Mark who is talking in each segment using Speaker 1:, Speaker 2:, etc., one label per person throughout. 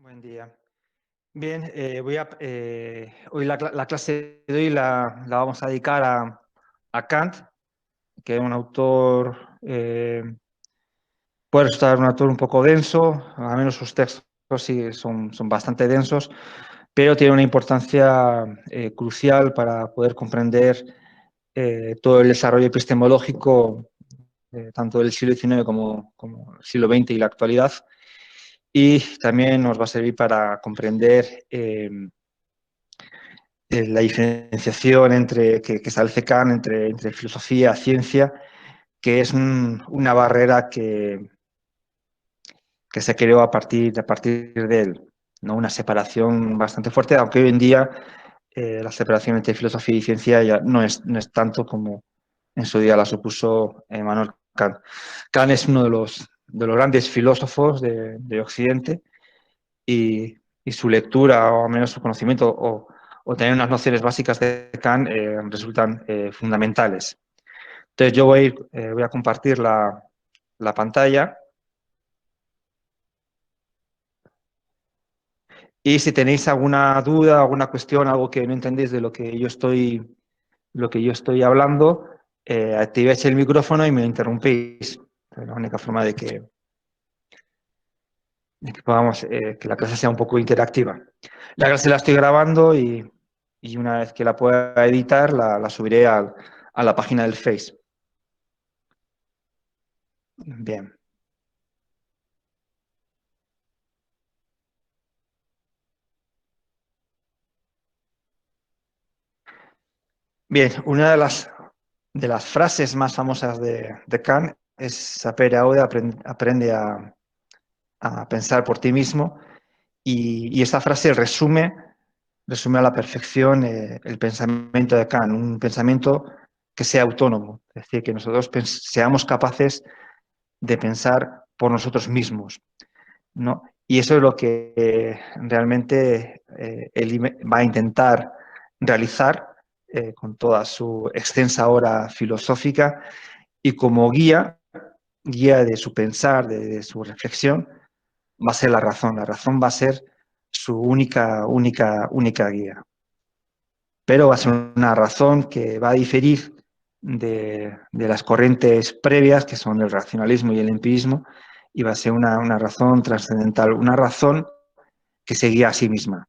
Speaker 1: Buen día. Bien, hoy la clase de hoy la vamos a dedicar a Kant, que es un autor, puede resultar un autor un poco denso, al menos sus textos sí son bastante densos, pero tiene una importancia crucial para poder comprender todo el desarrollo epistemológico, tanto del siglo XIX como el siglo XX y la actualidad. Y también nos va a servir para comprender la diferenciación que establece Kant entre filosofía y ciencia, que es una barrera que se creó a partir de él, ¿no? Una separación bastante fuerte, aunque hoy en día la separación entre filosofía y ciencia ya no es tanto como en su día la supuso Emmanuel Kant. Kant es uno de los grandes filósofos de Occidente y su lectura, o al menos su conocimiento, o tener unas nociones básicas de Kant resultan fundamentales. Entonces yo voy a compartir la pantalla y si tenéis alguna duda, alguna cuestión, algo que no entendéis de lo que yo estoy hablando, activéis el micrófono y me interrumpís. Es la única forma de que podamos, que la clase sea un poco interactiva. La clase la estoy grabando y una vez que la pueda editar, la subiré a la página del Face. Bien. Bien, una de las frases más famosas de Kant es sapere aude, aprende a pensar por ti mismo. Y esta frase resume a la perfección el pensamiento de Kant, un pensamiento que sea autónomo, es decir, que nosotros seamos capaces de pensar por nosotros mismos, ¿no? Y eso es lo que realmente él va a intentar realizar con toda su extensa obra filosófica y como guía de su pensar, de su reflexión, va a ser la razón. La razón va a ser su única guía. Pero va a ser una razón que va a diferir de las corrientes previas, que son el racionalismo y el empirismo, y va a ser una razón trascendental, una razón que se guía a sí misma.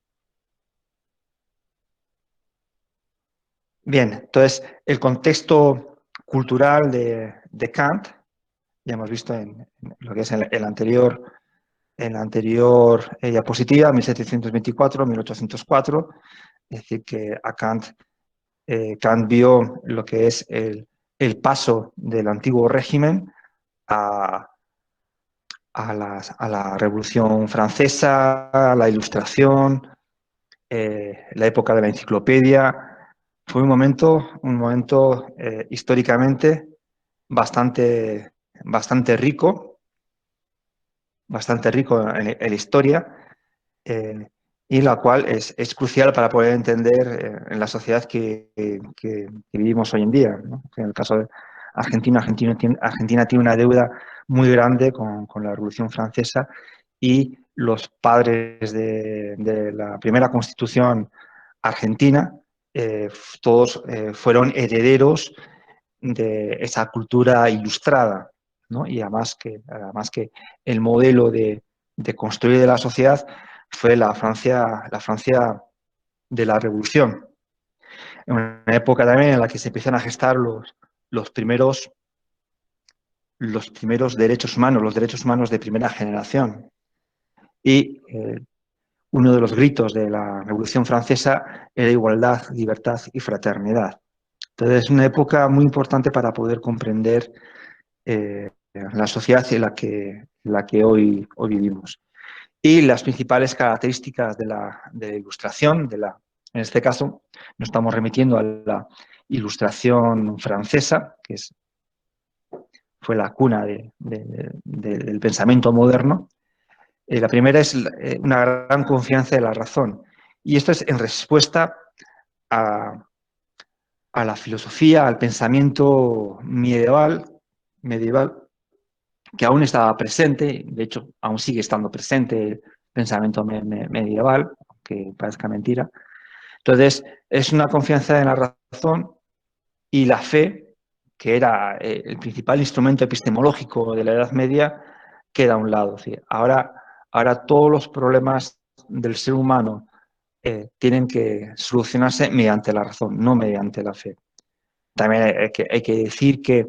Speaker 1: Bien, entonces el contexto cultural de Kant, ya hemos visto en lo que es en la anterior diapositiva, 1724-1804, es decir, que a Kant vio lo que es el paso del antiguo régimen a, a la Revolución Francesa, a la Ilustración, la época de la enciclopedia. Fue un momento históricamente bastante rico en la historia, eh, y la cual es crucial para poder entender en la sociedad que vivimos hoy en día, ¿no? En el caso de Argentina tiene una deuda muy grande con la Revolución Francesa y los padres de la primera Constitución argentina, todos fueron herederos de esa cultura ilustrada, ¿no? Y además que el modelo de construir de la sociedad fue la Francia de la Revolución. En una época también en la que se empiezan a gestar los primeros los derechos humanos de primera generación. Y uno de los gritos de la Revolución Francesa era igualdad, libertad y fraternidad. Entonces es una época muy importante para poder comprender la sociedad en la que hoy vivimos. Y las principales características de la ilustración, en este caso nos estamos remitiendo a la ilustración francesa, fue la cuna del pensamiento moderno. La primera es una gran confianza en la razón. Y esto es en respuesta a, a la filosofía, al pensamiento medieval, que aún estaba presente, de hecho aún sigue estando presente, el pensamiento medieval, que parezca mentira. Entonces, es una confianza en la razón y la fe, que era el principal instrumento epistemológico de la Edad Media, queda a un lado. Es decir, ahora todos los problemas del ser humano tienen que solucionarse mediante la razón, no mediante la fe. También hay que decir que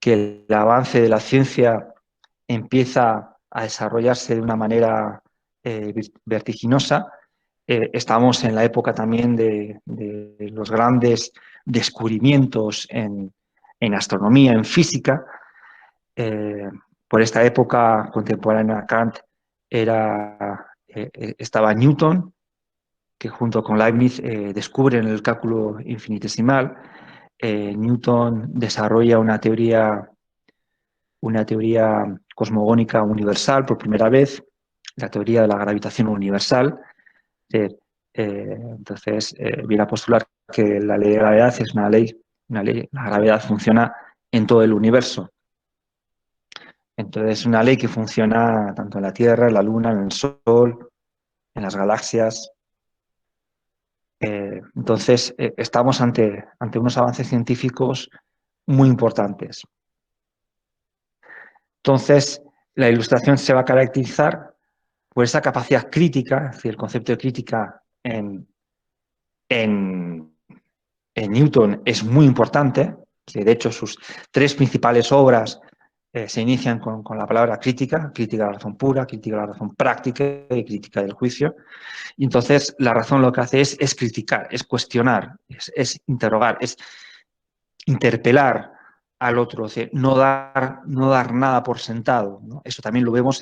Speaker 1: el avance de la ciencia empieza a desarrollarse de una manera vertiginosa. Estamos en la época también de los grandes descubrimientos en astronomía, en física. Por esta época contemporánea a Kant estaba Newton, que junto con Leibniz descubren el cálculo infinitesimal. Newton desarrolla una teoría cosmogónica universal por primera vez, la teoría de la gravitación universal. Entonces, viene a postular que la ley de la gravedad es una ley, la gravedad funciona en todo el universo. Entonces, es una ley que funciona tanto en la Tierra, en la Luna, en el Sol, en las galaxias. Entonces, estamos ante unos avances científicos muy importantes. Entonces, la Ilustración se va a caracterizar por esa capacidad crítica, es decir, el concepto de crítica en Newton es muy importante, que de hecho sus tres principales obras se inician con la palabra crítica, crítica de la razón pura, crítica de la razón práctica y crítica del juicio. Y entonces la razón lo que hace es criticar, es cuestionar, es interrogar, es interpelar al otro, es decir, no dar nada por sentado, ¿no? Eso también lo vemos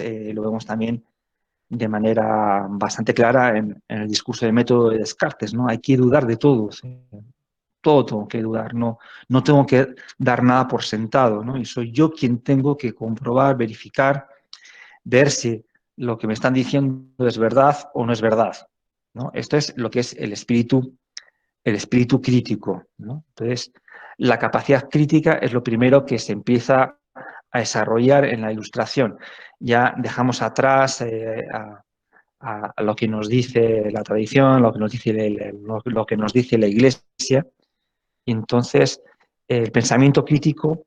Speaker 1: también de manera bastante clara en el discurso de método de Descartes, ¿no? Hay que dudar de todo, ¿sí? Todo tengo que dudar, no tengo que dar nada por sentado, ¿no? Y soy yo quien tengo que comprobar, verificar, ver si lo que me están diciendo es verdad o no es verdad, ¿no? Esto es lo que es el espíritu crítico, ¿no? Entonces, la capacidad crítica es lo primero que se empieza a desarrollar en la Ilustración. Ya dejamos atrás a lo que nos dice la tradición, lo que nos dice lo que nos dice la Iglesia. Y entonces, el pensamiento crítico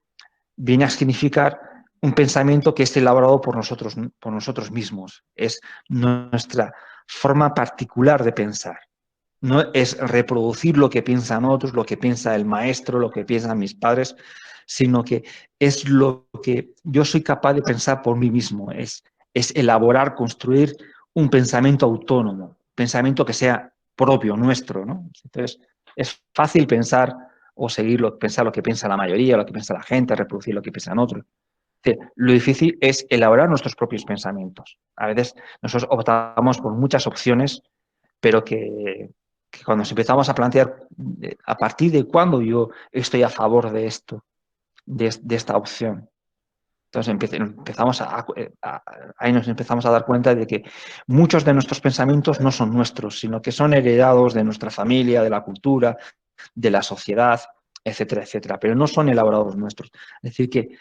Speaker 1: viene a significar un pensamiento que es elaborado por nosotros mismos. Es nuestra forma particular de pensar. No es reproducir lo que piensan otros, lo que piensa el maestro, lo que piensan mis padres, sino que es lo que yo soy capaz de pensar por mí mismo. Es elaborar, construir un pensamiento autónomo, pensamiento que sea propio, nuestro, ¿no? Entonces, es fácil pensar o pensar lo que piensa la mayoría, lo que piensa la gente, reproducir lo que piensan otros. Lo difícil es elaborar nuestros propios pensamientos. A veces nosotros optamos por muchas opciones, pero que cuando nos empezamos a plantear a partir de cuándo yo estoy a favor de esto, de esta opción. Entonces ahí nos empezamos a dar cuenta de que muchos de nuestros pensamientos no son nuestros, sino que son heredados de nuestra familia, de la cultura, de la sociedad, etcétera, etcétera, pero no son elaborados nuestros. Es decir, que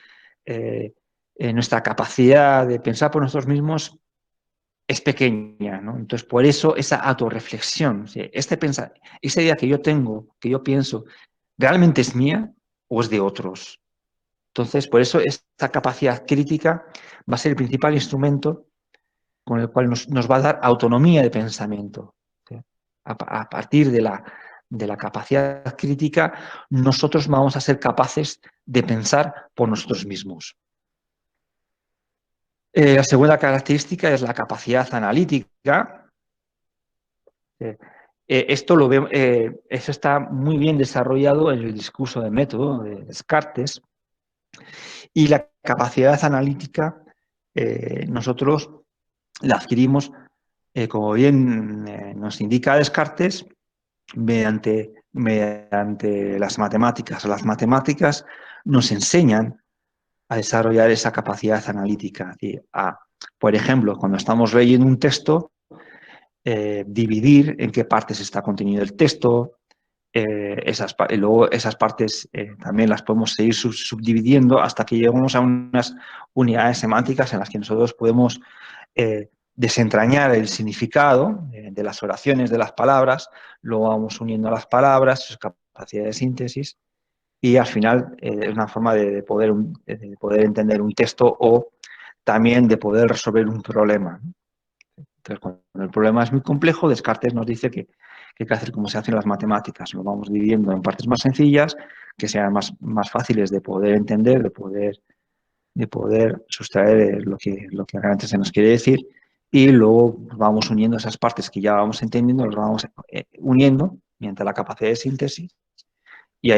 Speaker 1: nuestra capacidad de pensar por nosotros mismos es pequeña, ¿no? Entonces, por eso esa autorreflexión, esa idea que yo tengo, que yo pienso, ¿realmente es mía o es de otros? Entonces, por eso esta capacidad crítica va a ser el principal instrumento con el cual nos va a dar autonomía de pensamiento. ¿Sí? A partir de la capacidad crítica, nosotros vamos a ser capaces de pensar por nosotros mismos. La segunda característica es la capacidad analítica. Eso está muy bien desarrollado en el discurso de método de Descartes. Y la capacidad analítica nosotros la adquirimos, como bien nos indica Descartes, mediante las matemáticas. Las matemáticas nos enseñan a desarrollar esa capacidad analítica. Por ejemplo, cuando estamos leyendo un texto, dividir en qué partes está contenido el texto, luego esas partes también las podemos seguir subdividiendo hasta que lleguemos a unas unidades semánticas en las que nosotros podemos desentrañar el significado de las oraciones, de las palabras, lo vamos uniendo a las palabras, sus capacidades de síntesis, y al final es una forma de poder entender un texto o también de poder resolver un problema. Entonces, cuando el problema es muy complejo, Descartes nos dice que hay que hacer como se hacen las matemáticas, lo vamos dividiendo en partes más sencillas, que sean más fáciles de poder entender, de poder sustraer lo que realmente se nos quiere decir, y luego vamos uniendo esas partes que ya vamos entendiendo, las vamos uniendo mediante la capacidad de síntesis, y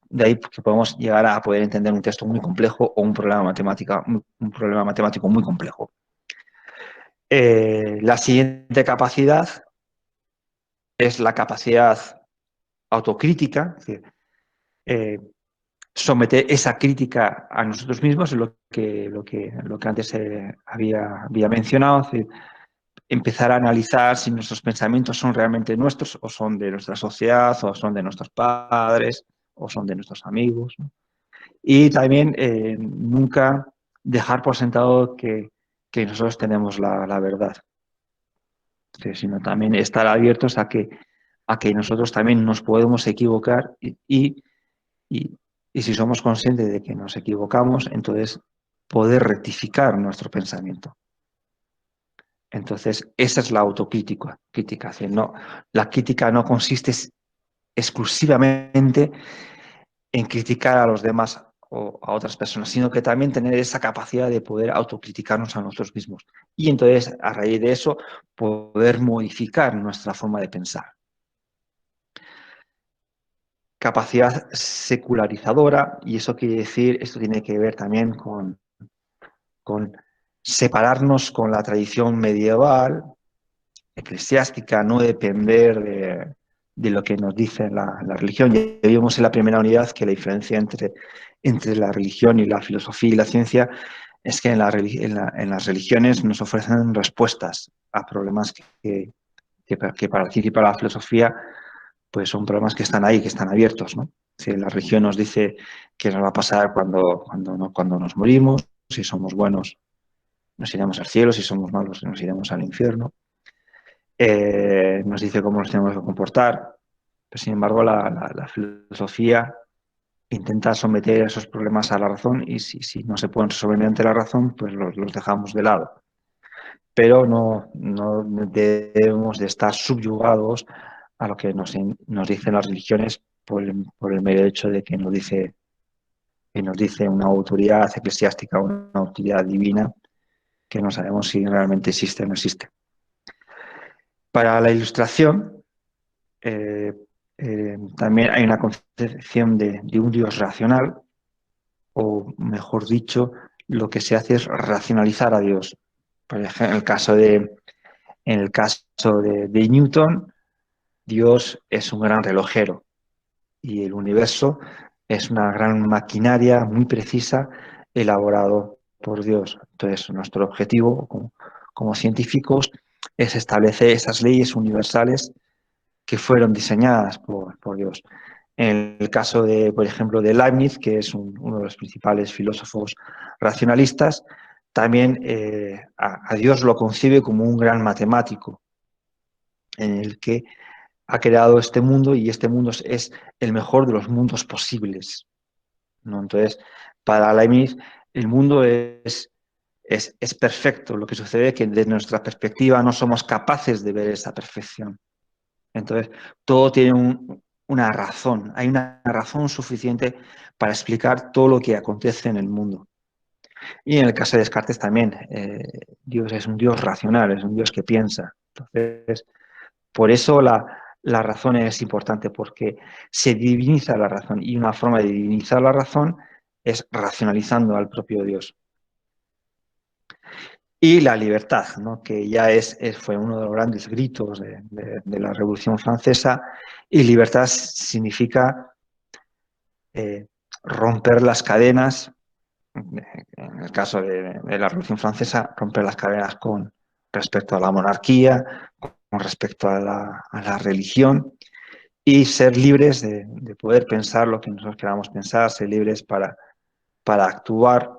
Speaker 1: de ahí que podemos llegar a poder entender un texto muy complejo o un problema matemático muy complejo. La siguiente capacidad es la capacidad autocrítica, es decir, someter esa crítica a nosotros mismos, es lo que antes había mencionado, es decir, empezar a analizar si nuestros pensamientos son realmente nuestros o son de nuestra sociedad o son de nuestros padres o son de nuestros amigos, ¿no? Y también nunca dejar por sentado que nosotros tenemos la verdad, sí, sino también estar abiertos a que nosotros también nos podemos equivocar y, y si somos conscientes de que nos equivocamos, entonces poder rectificar nuestro pensamiento. Entonces, esa es la autocrítica. No, la crítica no consiste exclusivamente en criticar a los demás o a otras personas, sino que también tener esa capacidad de poder autocriticarnos a nosotros mismos. Y entonces, a raíz de eso, poder modificar nuestra forma de pensar. Capacidad secularizadora, y eso quiere decir, esto tiene que ver también con separarnos con la tradición medieval, eclesiástica, no depender de lo que nos dice la religión. Ya vimos en la primera unidad que la diferencia entre la religión y la filosofía y la ciencia es que en las religiones nos ofrecen respuestas a problemas que para la ciencia y para la filosofía pues son problemas que están ahí, que están abiertos, ¿no? Si la religión nos dice qué nos va a pasar cuando nos morimos, si somos buenos nos iremos al cielo, si somos malos nos iremos al infierno. Nos dice cómo nos tenemos que comportar, pero sin embargo la filosofía intenta someter esos problemas a la razón y si no se pueden resolver mediante la razón, pues los dejamos de lado. Pero no debemos de estar subyugados a lo que nos dicen las religiones por el mero hecho de que nos dice una autoridad eclesiástica, una autoridad divina, que no sabemos si realmente existe o no existe. Para la ilustración, también hay una concepción de un Dios racional, o mejor dicho, lo que se hace es racionalizar a Dios. Por ejemplo, en el caso de Newton, Dios es un gran relojero y el universo es una gran maquinaria muy precisa elaborado por Dios. Entonces, nuestro objetivo como científicos es establecer esas leyes universales que fueron diseñadas por Dios. En el caso por ejemplo, de Leibniz, que es uno de los principales filósofos racionalistas, también a Dios lo concibe como un gran matemático, en el que ha creado este mundo y este mundo es el mejor de los mundos posibles, ¿no? Entonces, para Leibniz, el mundo es perfecto. Lo que sucede es que desde nuestra perspectiva no somos capaces de ver esa perfección. Entonces, todo tiene una razón, hay una razón suficiente para explicar todo lo que acontece en el mundo. Y en el caso de Descartes también, Dios es un Dios racional, es un Dios que piensa. Entonces, por eso la razón es importante, porque se diviniza la razón y una forma de divinizar la razón es racionalizando al propio Dios. Y la libertad, ¿no? Que ya fue uno de los grandes gritos de la Revolución Francesa, y libertad significa romper las cadenas, en el caso de la Revolución Francesa, romper las cadenas con respecto a la monarquía, con respecto a la religión, y ser libres de poder pensar lo que nosotros queramos pensar, ser libres para actuar,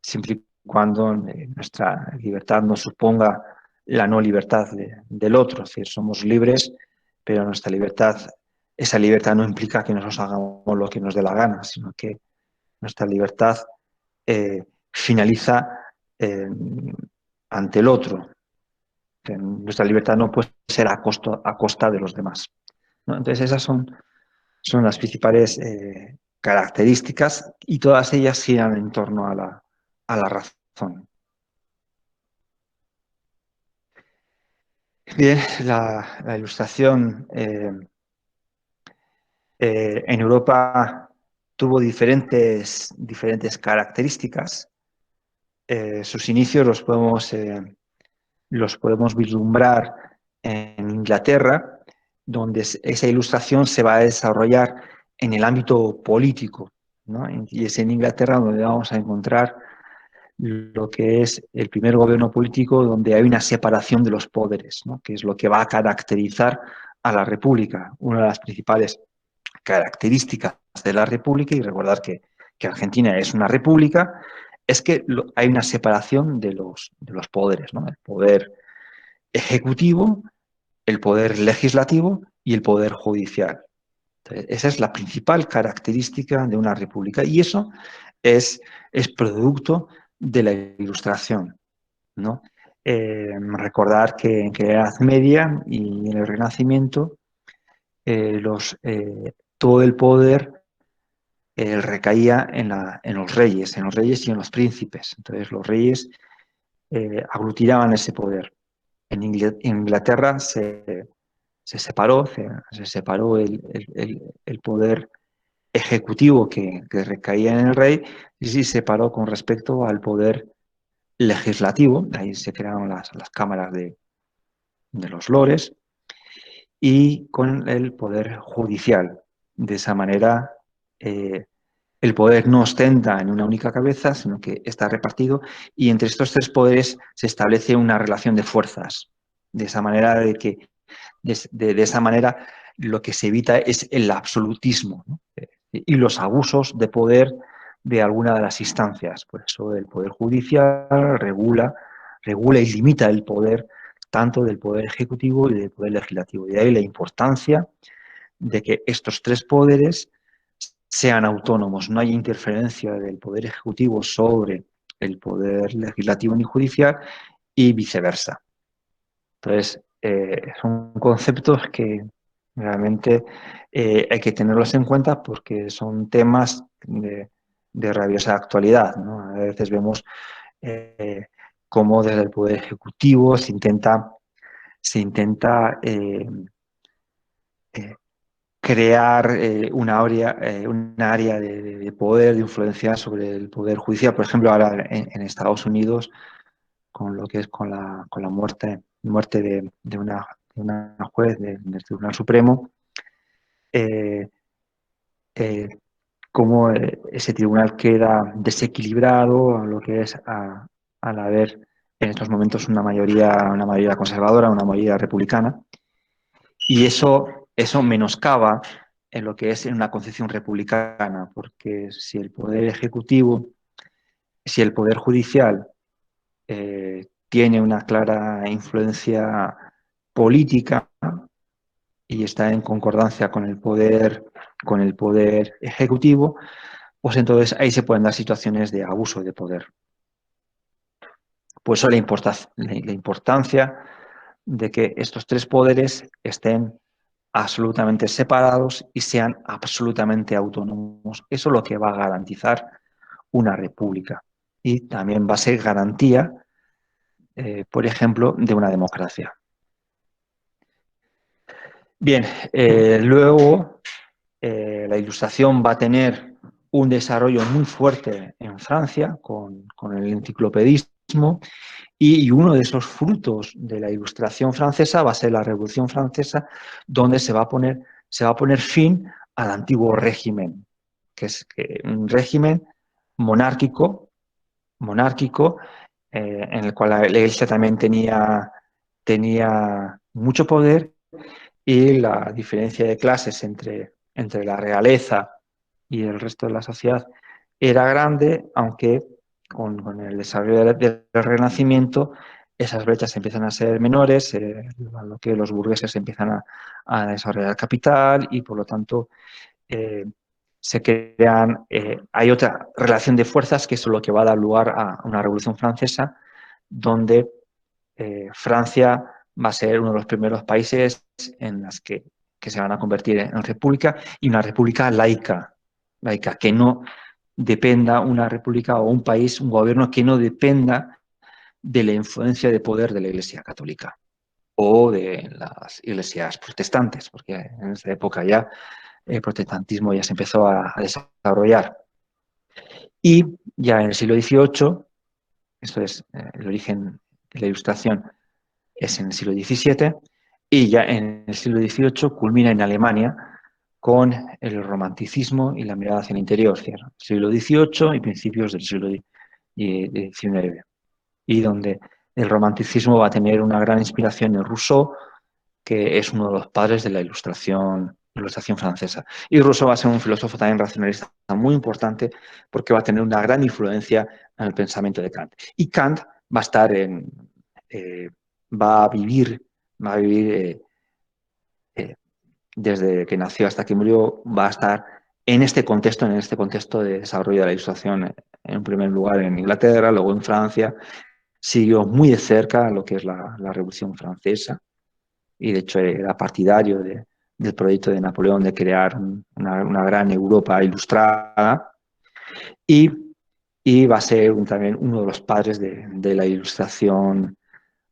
Speaker 1: siempre y cuando nuestra libertad no suponga la no libertad del otro. Es decir, somos libres, pero esa libertad no implica que nosotros hagamos lo que nos dé la gana, sino que nuestra libertad finaliza eh, ante el otro. Nuestra libertad no puede ser a costa de los demás, ¿no? Entonces esas son las principales características y todas ellas giran en torno a la razón. Bien, la ilustración en Europa tuvo diferentes características. Sus inicios los podemos vislumbrar en Inglaterra, donde esa ilustración se va a desarrollar en el ámbito político, ¿no? Y es en Inglaterra donde vamos a encontrar lo que es el primer gobierno político donde hay una separación de los poderes, ¿no? Que es lo que va a caracterizar a la República. Una de las principales características de la República, y recordar que Argentina es una república, es que hay una separación de los poderes, ¿no? El poder ejecutivo, el poder legislativo y el poder judicial. Entonces, esa es la principal característica de una república y eso es producto de la ilustración, ¿no? Recordar que en la Edad Media y en el Renacimiento todo el poder recaía en los reyes y en los príncipes. Entonces los reyes aglutinaban ese poder. En Inglaterra se separó el poder ejecutivo que recaía en el rey y se separó con respecto al poder legislativo. Ahí se crearon las cámaras de los lores y con el poder judicial. De esa manera, el poder no ostenta en una única cabeza, sino que está repartido y entre estos tres poderes se establece una relación de fuerzas. De esa manera de esa manera lo que se evita es el absolutismo, ¿no? Y los abusos de poder de alguna de las instancias. Por eso el Poder Judicial regula y limita el poder tanto del Poder Ejecutivo y del Poder Legislativo. Y de ahí la importancia de que estos tres poderes sean autónomos, no hay interferencia del Poder Ejecutivo sobre el Poder Legislativo ni Judicial y viceversa. Entonces, son conceptos que realmente hay que tenerlos en cuenta porque son temas de rabiosa actualidad, ¿no? A veces vemos eh, cómo desde el Poder Ejecutivo se intenta eh, crear una área de poder, de influencia sobre el Poder Judicial. Por ejemplo, ahora en Estados Unidos, con lo que es con la muerte de una juez del Tribunal Supremo, eh, eh, cómo ese tribunal queda desequilibrado a lo que es al haber en estos momentos una mayoría conservadora, una mayoría republicana, y eso menoscaba en lo que es en una concepción republicana, porque si el poder ejecutivo, si el poder judicial tiene una clara influencia política y está en concordancia con el poder ejecutivo, pues entonces ahí se pueden dar situaciones de abuso de poder. Por eso la importancia de que estos tres poderes estén absolutamente separados y sean absolutamente autónomos. Eso es lo que va a garantizar una república y también va a ser garantía, por ejemplo, de una democracia. Bien, luego la Ilustración va a tener un desarrollo muy fuerte en Francia con el enciclopedismo y uno de esos frutos de la Ilustración francesa va a ser la Revolución Francesa, donde se va a poner fin al antiguo régimen, que es un régimen monárquico en el cual la Iglesia también tenía mucho poder y la diferencia de clases entre la realeza y el resto de la sociedad era grande, aunque con el desarrollo del Renacimiento esas brechas empiezan a ser menores, a lo que los burgueses empiezan a desarrollar capital y por lo tanto eh, se crean, hay otra relación de fuerzas que es lo que va a dar lugar a una revolución francesa donde Francia va a ser uno de los primeros países en las que se van a convertir en república y una república laica, laica, que no dependa una república o un país, un gobierno que no dependa de la influencia de poder de la Iglesia Católica o de las iglesias protestantes, porque en esa época ya el protestantismo ya se empezó a desarrollar. Y ya en el siglo XVIII, esto es el origen de la Ilustración, es en el siglo XVII, y ya en el siglo XVIII culmina en Alemania con el romanticismo y la mirada hacia el interior, siglo XVIII y principios del siglo XIX, y donde el romanticismo va a tener una gran inspiración en Rousseau, que es uno de los padres de la ilustración francesa. Y Rousseau va a ser un filósofo también racionalista muy importante porque va a tener una gran influencia en el pensamiento de Kant. Y Kant va a estar eh, va a vivir, va a vivir desde que nació hasta que murió, va a estar en este contexto de desarrollo de la ilustración, en primer lugar en Inglaterra, luego en Francia, siguió muy de cerca lo que es la Revolución Francesa y de hecho era partidario del proyecto de Napoleón de crear una gran Europa ilustrada y, y va a ser también uno de los padres de la ilustración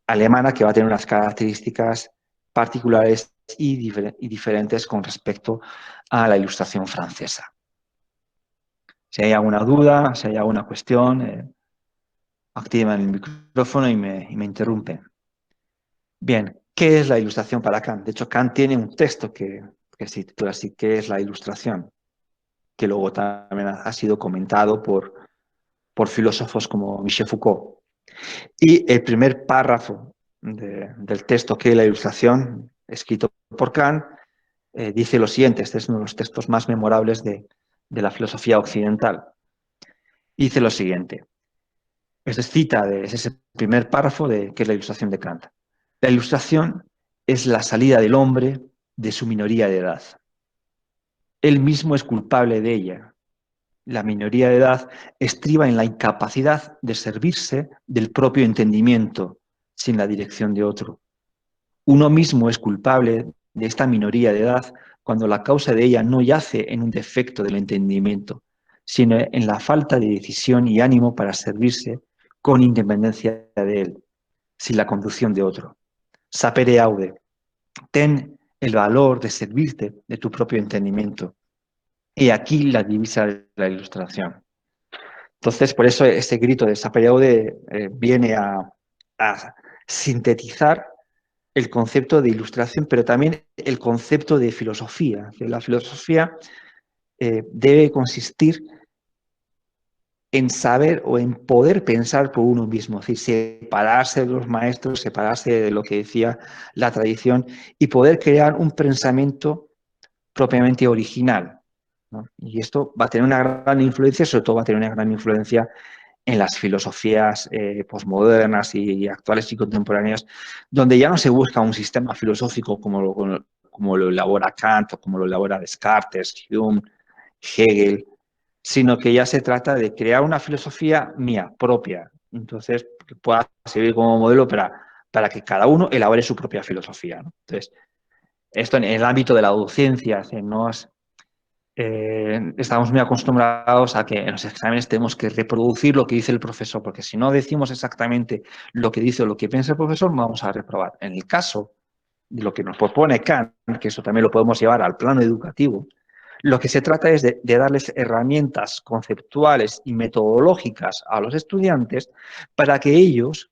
Speaker 1: alemana que va a tener unas características particulares y diferentes con respecto a la ilustración francesa. Si hay alguna duda, si hay alguna cuestión, activan el micrófono y me interrumpen. Bien, ¿qué es la ilustración para Kant? De hecho, Kant tiene un texto que se titula así, ¿qué es la ilustración? Que luego también ha sido comentado por filósofos como Michel Foucault. Y el primer párrafo del texto, ¿qué es la ilustración? Escrito por Kant, dice lo siguiente, este es uno de los textos más memorables de la filosofía occidental. Dice lo siguiente, es ese primer párrafo de qué es la ilustración de Kant. La ilustración es la salida del hombre de su minoría de edad. Él mismo es culpable de ella. La minoría de edad estriba en la incapacidad de servirse del propio entendimiento sin la dirección de otro. Uno mismo es culpable de esta minoría de edad cuando la causa de ella no yace en un defecto del entendimiento, sino en la falta de decisión y ánimo para servirse con independencia de él, sin la conducción de otro. Sapere aude, ten el valor de servirte de tu propio entendimiento. Y aquí la divisa de la ilustración. Entonces, por eso ese grito de Sapere aude viene a sintetizar el concepto de ilustración, pero también el concepto de filosofía. La filosofía debe consistir en saber o en poder pensar por uno mismo, es decir, separarse de los maestros, separarse de lo que decía la tradición y poder crear un pensamiento propiamente original, ¿no? Y esto va a tener una gran influencia, sobre todo va a tener una gran influencia en las filosofías posmodernas y actuales y contemporáneas, donde ya no se busca un sistema filosófico como lo elabora Kant o como lo elabora Descartes, Hume, Hegel, sino que ya se trata de crear una filosofía mía, propia, entonces que pueda servir como modelo para que cada uno elabore su propia filosofía, ¿no? Entonces, esto en el ámbito de la docencia, estamos muy acostumbrados a que en los exámenes tenemos que reproducir lo que dice el profesor, porque si no decimos exactamente lo que dice o lo que piensa el profesor, vamos a reprobar. En el caso de lo que nos propone Kant, que eso también lo podemos llevar al plano educativo, lo que se trata es de darles herramientas conceptuales y metodológicas a los estudiantes para que ellos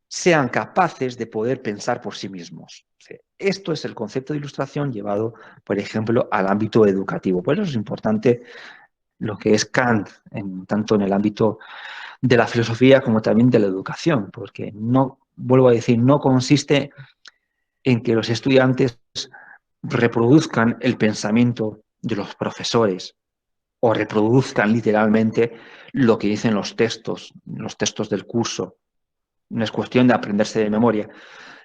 Speaker 1: sean capaces de poder pensar por sí mismos. Esto es el concepto de ilustración llevado, por ejemplo, al ámbito educativo. Por eso es importante lo que es Kant, tanto en el ámbito de la filosofía como también de la educación, porque no, vuelvo a decir, no consiste en que los estudiantes reproduzcan el pensamiento de los profesores o reproduzcan literalmente lo que dicen los textos del curso, No es cuestión de aprenderse de memoria,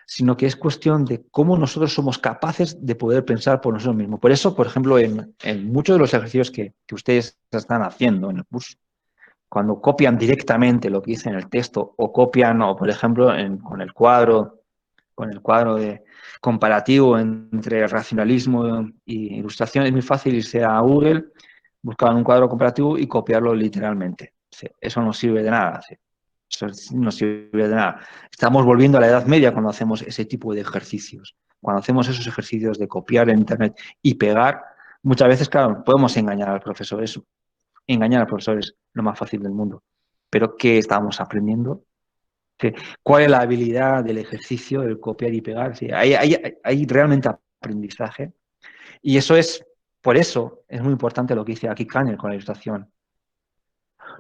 Speaker 1: sino que es cuestión de cómo nosotros somos capaces de poder pensar por nosotros mismos. Por eso, por ejemplo, en muchos de los ejercicios que ustedes están haciendo en el curso, cuando copian directamente lo que dice en el texto o copian, o por ejemplo, con el cuadro de comparativo entre racionalismo y ilustración, es muy fácil irse a Google, buscar un cuadro comparativo y copiarlo literalmente. Eso no sirve de nada. Eso no sirve de nada. Estamos volviendo a la Edad Media cuando hacemos ese tipo de ejercicios. Cuando hacemos esos ejercicios de copiar en Internet y pegar, muchas veces, claro, podemos engañar al profesor. Engañar al profesor es lo más fácil del mundo. Pero ¿qué estamos aprendiendo? ¿Sí? ¿Cuál es la habilidad del ejercicio, del copiar y pegar? ¿Sí? Hay realmente aprendizaje. Y eso es, por eso, es muy importante lo que dice aquí Kanner con la ilustración.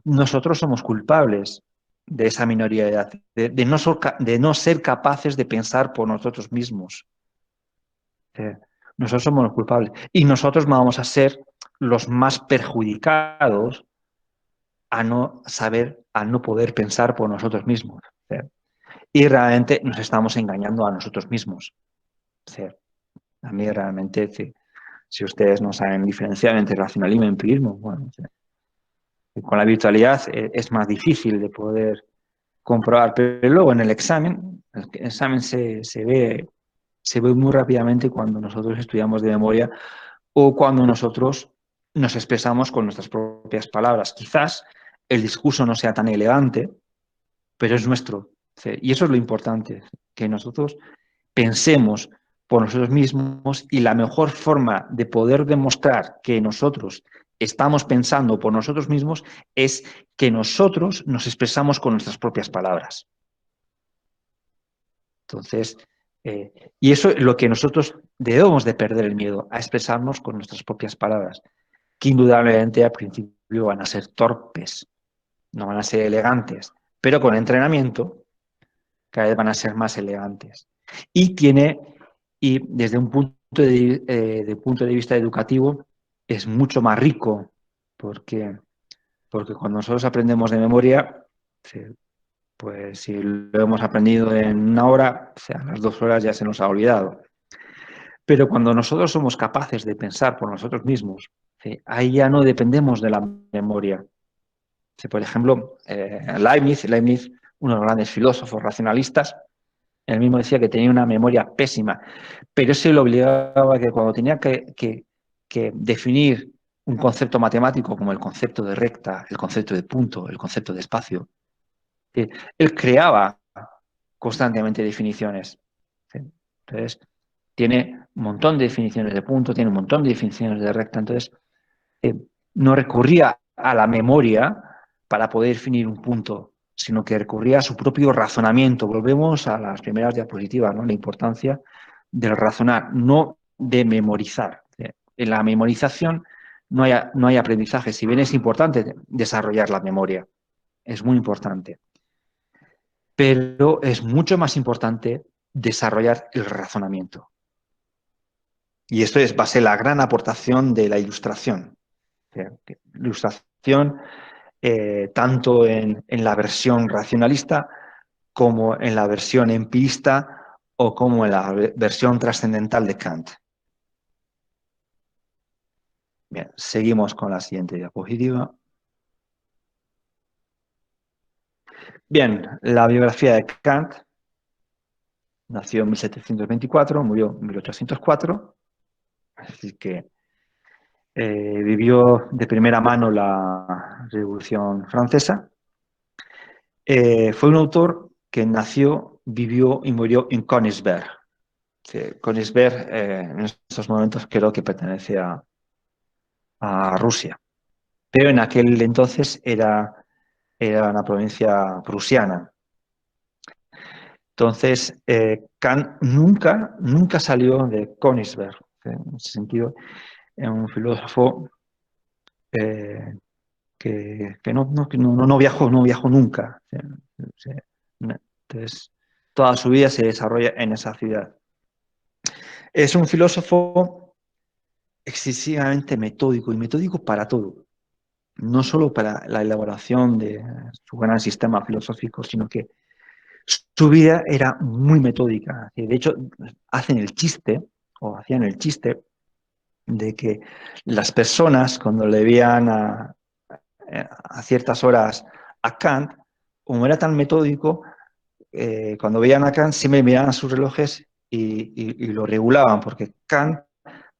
Speaker 1: Nosotros somos culpables de esa minoría de edad, de no ser capaces de pensar por nosotros mismos. Nosotros somos los culpables. Y nosotros vamos a ser los más perjudicados a no saber, a no poder pensar por nosotros mismos. Y realmente nos estamos engañando a nosotros mismos. A mí realmente, si ustedes no saben diferenciar entre racionalismo y empirismo, bueno, con la virtualidad es más difícil de poder comprobar, pero luego en el examen se ve muy rápidamente cuando nosotros estudiamos de memoria o cuando nosotros nos expresamos con nuestras propias palabras. Quizás el discurso no sea tan elegante, pero es nuestro. Y eso es lo importante, que nosotros pensemos por nosotros mismos y la mejor forma de poder demostrar que nosotros estamos pensando por nosotros mismos es que nosotros nos expresamos con nuestras propias palabras. Entonces, y eso es lo que nosotros debemos de perder el miedo, a expresarnos con nuestras propias palabras, que indudablemente al principio van a ser torpes, no van a ser elegantes, pero con entrenamiento cada vez van a ser más elegantes. Y desde un punto de vista educativo es mucho más rico, porque cuando nosotros aprendemos de memoria, pues si lo hemos aprendido en una hora, o sea, a las 2 horas ya se nos ha olvidado. Pero cuando nosotros somos capaces de pensar por nosotros mismos, ahí ya no dependemos de la memoria. Por ejemplo, Leibniz, uno de los grandes filósofos racionalistas, él mismo decía que tenía una memoria pésima, pero eso le obligaba a que cuando tenía que definir un concepto matemático como el concepto de recta, el concepto de punto, el concepto de espacio, él creaba constantemente definiciones. Entonces, tiene un montón de definiciones de punto, tiene un montón de definiciones de recta, entonces no recurría a la memoria para poder definir un punto, sino que recurría a su propio razonamiento. Volvemos a las primeras diapositivas, ¿no? La importancia del razonar, no de memorizar. En la memorización no hay aprendizaje, si bien es importante desarrollar la memoria, es muy importante, pero es mucho más importante desarrollar el razonamiento. Y esto va a ser la gran aportación de la ilustración. La ilustración, tanto en la versión racionalista como en la versión empirista o como en la versión trascendental de Kant. Bien, seguimos con la siguiente diapositiva. Bien, la biografía de Kant. Nació en 1724, murió en 1804, así que vivió de primera mano la Revolución Francesa. Fue un autor que nació, vivió y murió en Königsberg. Königsberg en estos momentos creo que pertenece a Rusia, pero en aquel entonces era una provincia prusiana. Entonces, Kant nunca salió de Königsberg. En ese sentido, es un filósofo que no viajó nunca. Entonces, toda su vida se desarrolla en esa ciudad. Es un filósofo excesivamente metódico, y metódico para todo. No solo para la elaboración de su gran sistema filosófico, sino que su vida era muy metódica. De hecho, hacían el chiste de que las personas cuando le veían a ciertas horas a Kant, como era tan metódico, cuando veían a Kant siempre miraban a sus relojes y lo regulaban, porque Kant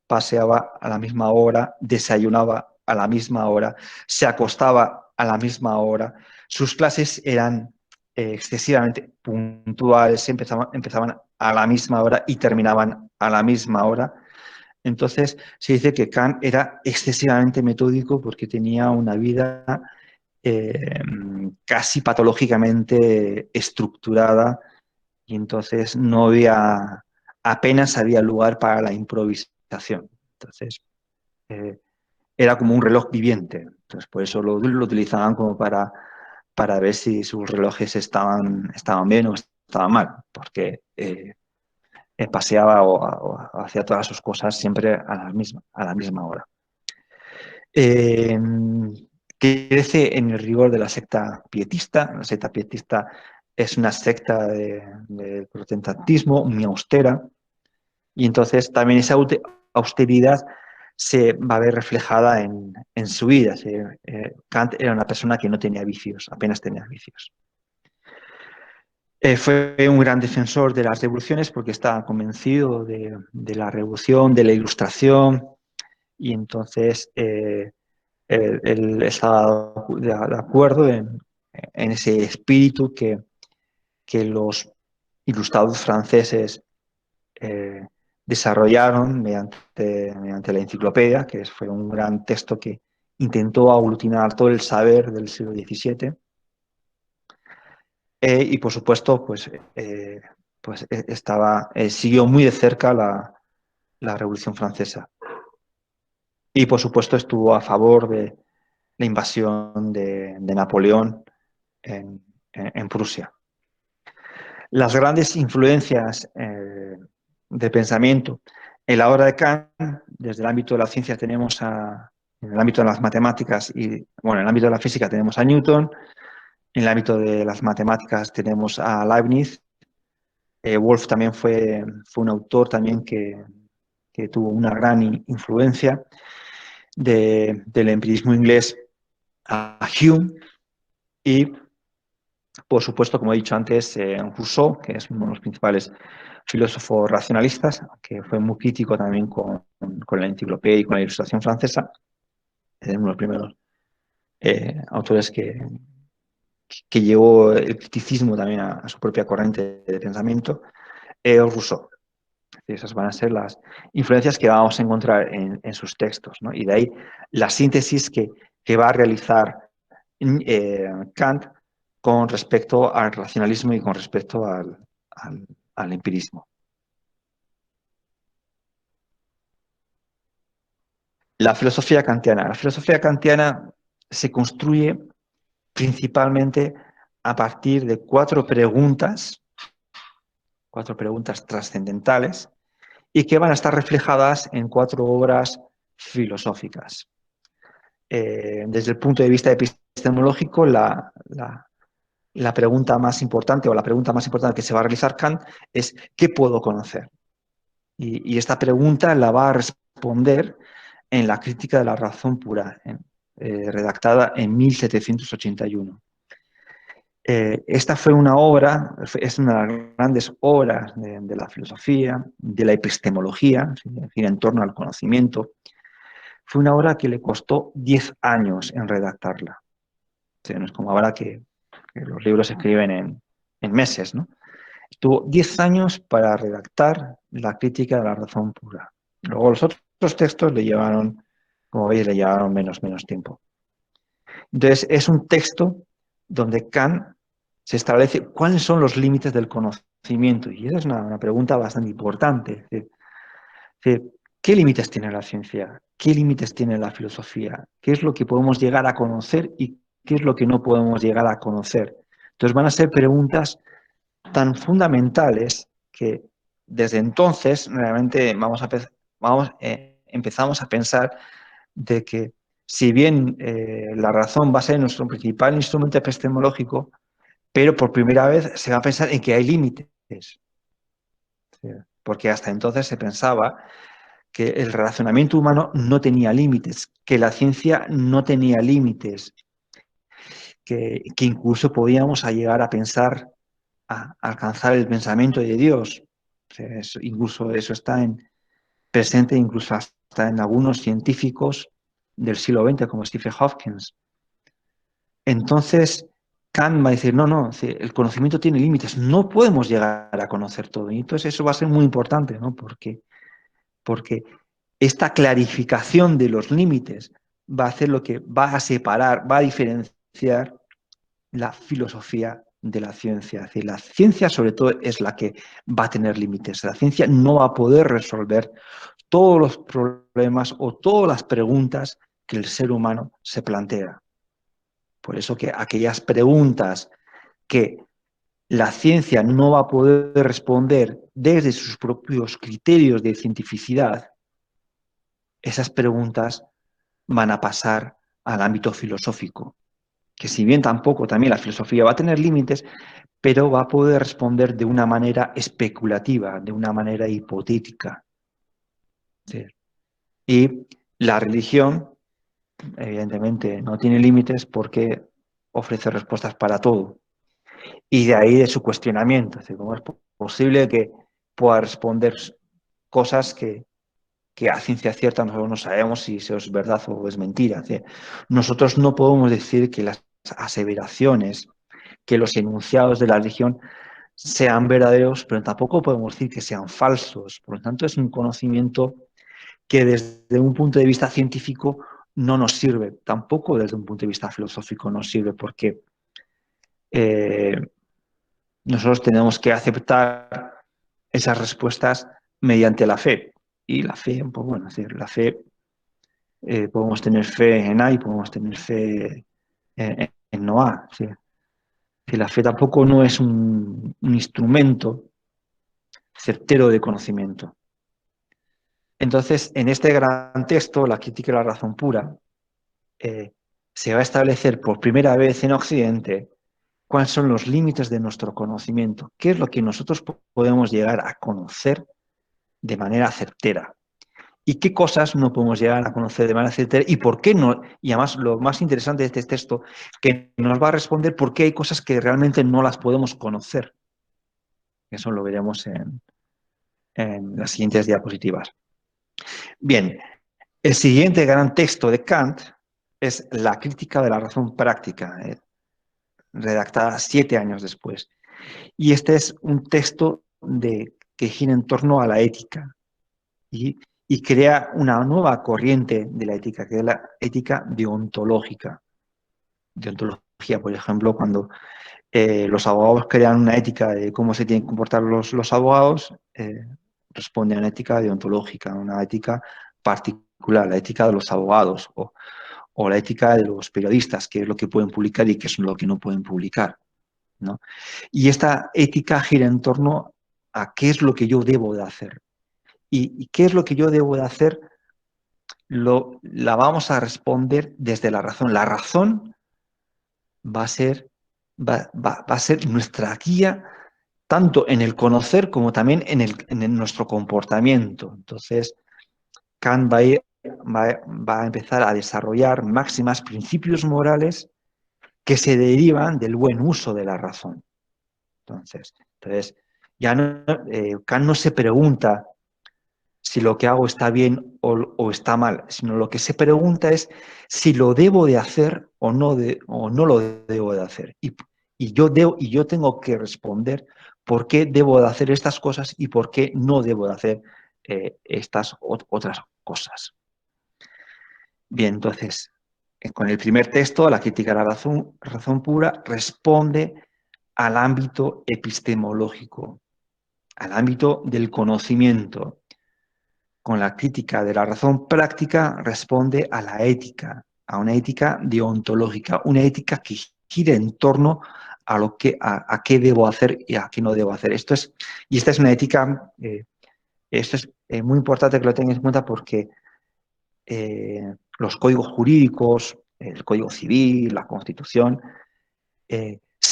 Speaker 1: paseaba a la misma hora, desayunaba a la misma hora, se acostaba a la misma hora. Sus clases eran excesivamente puntuales, empezaban a la misma hora y terminaban a la misma hora. Entonces se dice que Kant era excesivamente metódico porque tenía una vida eh, casi patológicamente estructurada y entonces no había, apenas había lugar para la improvisación. Entonces, eh, era como un reloj viviente. Entonces, por eso lo utilizaban como para ver si sus relojes estaban bien o estaban mal, porque paseaba o hacía todas sus cosas siempre a la misma hora. Eh, Crece en el rigor de la secta pietista. La secta pietista es una secta de protestantismo muy austera, y entonces también esa austeridad se va a ver reflejada en su vida. Kant era una persona que no tenía vicios, apenas tenía vicios. Fue un gran defensor de las revoluciones porque estaba convencido de la revolución, de la ilustración, y entonces él estaba de acuerdo en ese espíritu que los ilustrados franceses eh, desarrollaron mediante la enciclopedia, que fue un gran texto que intentó aglutinar todo el saber del siglo XVII. Y por supuesto, siguió muy de cerca la Revolución Francesa. Y por supuesto estuvo a favor de la invasión de Napoleón en Prusia. Las grandes influencias de pensamiento en la obra de Kant, desde el ámbito de la ciencia tenemos en el ámbito de las matemáticas y, bueno, en el ámbito de la física tenemos a Newton, en el ámbito de las matemáticas tenemos a Leibniz. Wolff también fue un autor también que tuvo una gran influencia del empirismo inglés a Hume y, por supuesto, como he dicho antes, Rousseau, que es uno de los principales filósofos racionalistas, que fue muy crítico también con la enciclopedia y con la ilustración francesa, es uno de los primeros autores que llevó el criticismo también a su propia corriente de pensamiento, Rousseau. Esas van a ser las influencias que vamos a encontrar en sus textos, ¿no? Y de ahí la síntesis que va a realizar Kant con respecto al racionalismo y con respecto al empirismo. La filosofía kantiana. La filosofía kantiana se construye principalmente a partir de cuatro preguntas trascendentales, y que van a estar reflejadas en cuatro obras filosóficas. Desde el punto de vista epistemológico, la pregunta más importante o la pregunta más importante que se va a realizar Kant es ¿qué puedo conocer? Y esta pregunta la va a responder en la Crítica de la Razón Pura, redactada en 1781. Esta fue una obra, es una de las grandes obras de la filosofía, de la epistemología, es decir, en torno al conocimiento. Fue una obra que le costó 10 años en redactarla. O sea, no es como ahora que los libros se escriben en meses, ¿no? Tuvo 10 años para redactar la Crítica de la Razón Pura. Luego los otros textos le llevaron, como veis, le llevaron menos tiempo. Entonces, es un texto donde Kant se establece cuáles son los límites del conocimiento. Y esa es una pregunta bastante importante. Es decir, ¿qué límites tiene la ciencia? ¿Qué límites tiene la filosofía? ¿Qué es lo que podemos llegar a conocer y qué es lo que no podemos llegar a conocer? Entonces van a ser preguntas tan fundamentales que desde entonces realmente empezamos a pensar de que si bien la razón va a ser nuestro principal instrumento epistemológico, pero por primera vez se va a pensar en que hay límites, ¿sí? Porque hasta entonces se pensaba que el razonamiento humano no tenía límites, que la ciencia no tenía límites, que incluso podíamos llegar a pensar, a alcanzar el pensamiento de Dios. O sea, incluso eso está presente incluso hasta en algunos científicos del siglo XX, como Stephen Hawking. Entonces, Kant va a decir, no, no, el conocimiento tiene límites, no podemos llegar a conocer todo. Y entonces eso va a ser muy importante, ¿no? Porque esta clarificación de los límites va a hacer lo que va a separar, va a diferenciar la filosofía de la ciencia. Es decir, la ciencia sobre todo es la que va a tener límites. La ciencia no va a poder resolver todos los problemas o todas las preguntas que el ser humano se plantea. Por eso que aquellas preguntas que la ciencia no va a poder responder desde sus propios criterios de cientificidad, esas preguntas van a pasar al ámbito filosófico, que si bien tampoco también la filosofía va a tener límites, pero va a poder responder de una manera especulativa, de una manera hipotética. ¿Sí? Y la religión, evidentemente, no tiene límites porque ofrece respuestas para todo. Y de ahí de su cuestionamiento, es decir, cómo es posible que pueda responder cosas que a ciencia cierta nosotros no sabemos si eso es verdad o es mentira. Es decir, nosotros no podemos decir que las aseveraciones, que los enunciados de la religión sean verdaderos, pero tampoco podemos decir que sean falsos. Por lo tanto, es un conocimiento que desde un punto de vista científico no nos sirve, tampoco desde un punto de vista filosófico nos sirve, porque eh, nosotros tenemos que aceptar esas respuestas mediante la fe. Y la fe, pues bueno, es decir, la fe, podemos tener fe en A y podemos tener fe en no A. ¿Sí? Que la fe tampoco no es un instrumento certero de conocimiento. Entonces, en este gran texto, La crítica de la razón pura, se va a establecer por primera vez en Occidente cuáles son los límites de nuestro conocimiento, qué es lo que nosotros podemos llegar a conocer de manera certera y qué cosas no podemos llegar a conocer de manera certera y por qué no. Y además, lo más interesante de este texto, que nos va a responder por qué hay cosas que realmente no las podemos conocer. Eso lo veremos en las siguientes diapositivas. Bien, el siguiente gran texto de Kant es La crítica de la razón práctica, redactada 7 años después. Y este es un texto que gira en torno a la ética y crea una nueva corriente de la ética, que es la ética deontológica. Deontología, por ejemplo, cuando los abogados crean una ética de cómo se tienen que comportar los abogados, responde a una ética deontológica, una ética particular, la ética de los abogados o la ética de los periodistas, qué es lo que pueden publicar y qué es lo que no pueden publicar, ¿no? Y esta ética gira en torno a qué es lo que yo debo de hacer. Y qué es lo que yo debo de hacer, la vamos a responder desde la razón. La razón va a ser, va a ser nuestra guía tanto en el conocer como también en nuestro comportamiento. Entonces, Kant va a empezar a desarrollar máximas, principios morales que se derivan del buen uso de la razón. Entonces ya no, Kant no se pregunta si lo que hago está bien o está mal, sino lo que se pregunta es si lo debo de hacer o no lo debo de hacer. Y yo tengo que responder por qué debo de hacer estas cosas y por qué no debo de hacer estas otras cosas. Bien, entonces, con el primer texto, la crítica de la razón pura responde al ámbito epistemológico, al ámbito del conocimiento. Con la crítica de la razón práctica responde a la ética, a una ética deontológica, una ética que gira en torno a qué debo hacer y a qué no debo hacer. Y esta es una ética, esto es muy importante que lo tengáis en cuenta porque los códigos jurídicos, el Código Civil, la Constitución,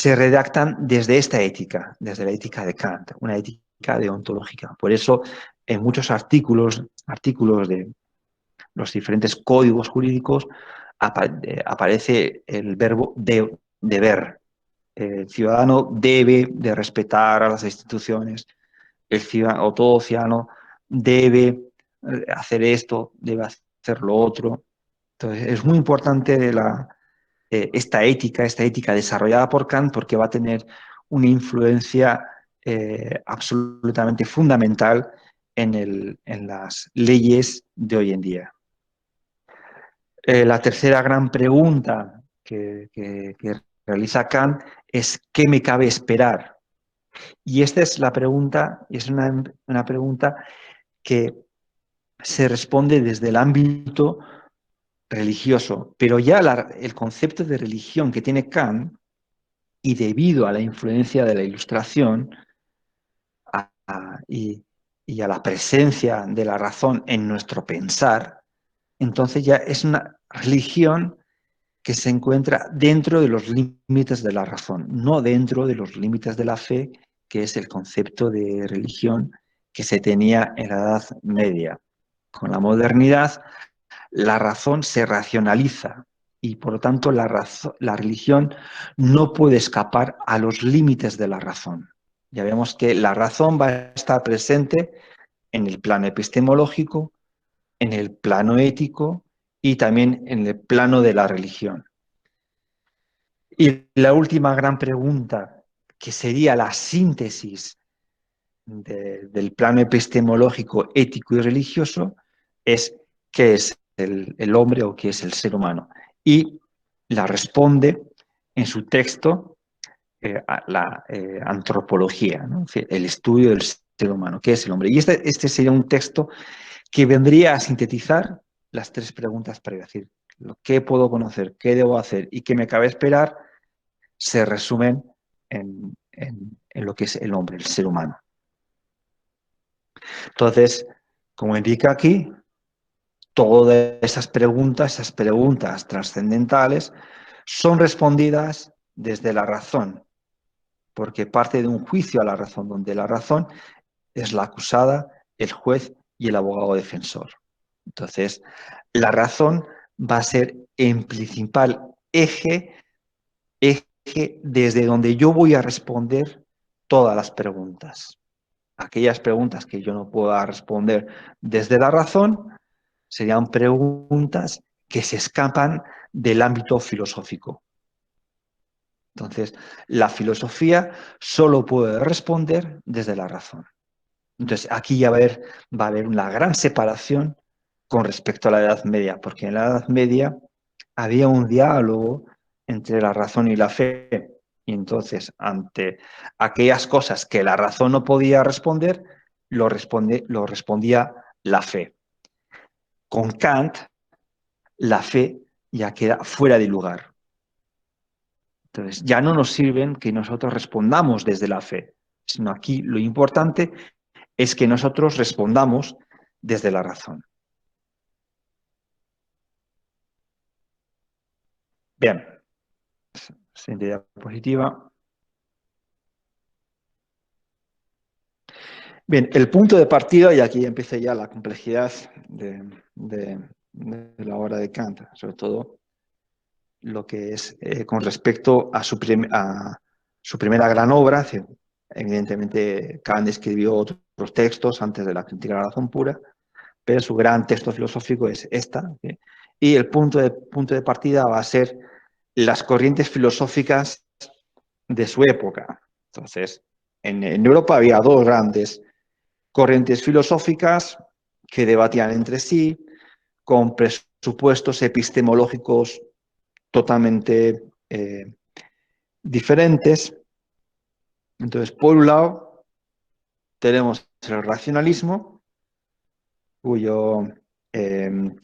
Speaker 1: se redactan desde esta ética, desde la ética de Kant, una ética deontológica. Por eso, en muchos artículos de los diferentes códigos jurídicos aparece el verbo deber. El ciudadano debe de respetar a las instituciones, el ciudadano, o todo ciudadano debe hacer esto, debe hacer lo otro. Entonces, es muy importante esta ética desarrollada por Kant, porque va a tener una influencia absolutamente fundamental en las leyes de hoy en día. La tercera gran pregunta que realiza Kant es ¿qué me cabe esperar? Y esta es la pregunta, y es una pregunta que se responde desde el ámbito religioso, pero ya el concepto de religión que tiene Kant, y debido a la influencia de la Ilustración y a la presencia de la razón en nuestro pensar, entonces ya es una religión que se encuentra dentro de los límites de la razón, no dentro de los límites de la fe, que es el concepto de religión que se tenía en la Edad Media. Con la modernidad, la razón se racionaliza y por lo tanto la religión no puede escapar a los límites de la razón. Ya vemos que la razón va a estar presente en el plano epistemológico, en el plano ético y también en el plano de la religión. Y la última gran pregunta, que sería la síntesis del plano epistemológico, ético y religioso, es ¿qué es el hombre o qué es el ser humano? Y la responde en su texto la antropología, ¿no? Es decir, el estudio del ser humano, ¿qué es el hombre? Y este sería un texto que vendría a sintetizar las tres preguntas para decir, ¿qué puedo conocer? ¿Qué debo hacer? ¿Y qué me cabe esperar? Se resumen en lo que es el hombre, el ser humano. Entonces, como indica aquí, todas esas preguntas trascendentales, son respondidas desde la razón, porque parte de un juicio a la razón, donde la razón es la acusada, el juez y el abogado defensor. Entonces, la razón va a ser el principal eje desde donde yo voy a responder todas las preguntas. Aquellas preguntas que yo no pueda responder desde la razón serían preguntas que se escapan del ámbito filosófico. Entonces, la filosofía solo puede responder desde la razón. Entonces, aquí ya va a haber una gran separación con respecto a la Edad Media, porque en la Edad Media había un diálogo entre la razón y la fe. Y entonces, ante aquellas cosas que la razón no podía responder, lo respondía la fe. Con Kant, la fe ya queda fuera de lugar. Entonces, ya no nos sirven que nosotros respondamos desde la fe, sino aquí lo importante es que nosotros respondamos desde la razón. Bien, siguiente diapositiva. Bien, el punto de partida, y aquí empieza ya la complejidad de la obra de Kant, sobre todo lo que es con respecto a su primera gran obra. Evidentemente, Kant escribió otros textos antes de la crítica de la razón pura, pero su gran texto filosófico es esta. Y el punto de partida va a ser las corrientes filosóficas de su época. Entonces, en Europa había dos grandes corrientes filosóficas que debatían entre sí, con presupuestos epistemológicos totalmente diferentes. Entonces, por un lado, tenemos el racionalismo, que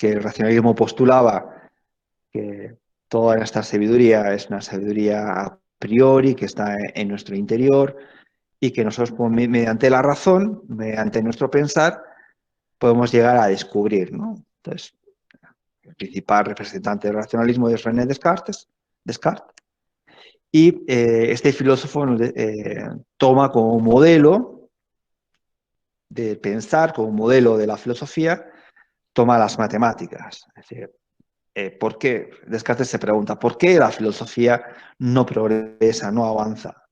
Speaker 1: el racionalismo postulaba que toda nuestra sabiduría es una sabiduría a priori, que está en nuestro interior, y que nosotros, mediante la razón, mediante nuestro pensar, podemos llegar a descubrir, ¿no? Entonces, el principal representante del racionalismo es René Descartes, Y este filósofo toma como modelo de pensar, como modelo de la filosofía, toma las matemáticas. Es decir, ¿por qué? Descartes se pregunta, ¿por qué la filosofía no progresa, no avanza,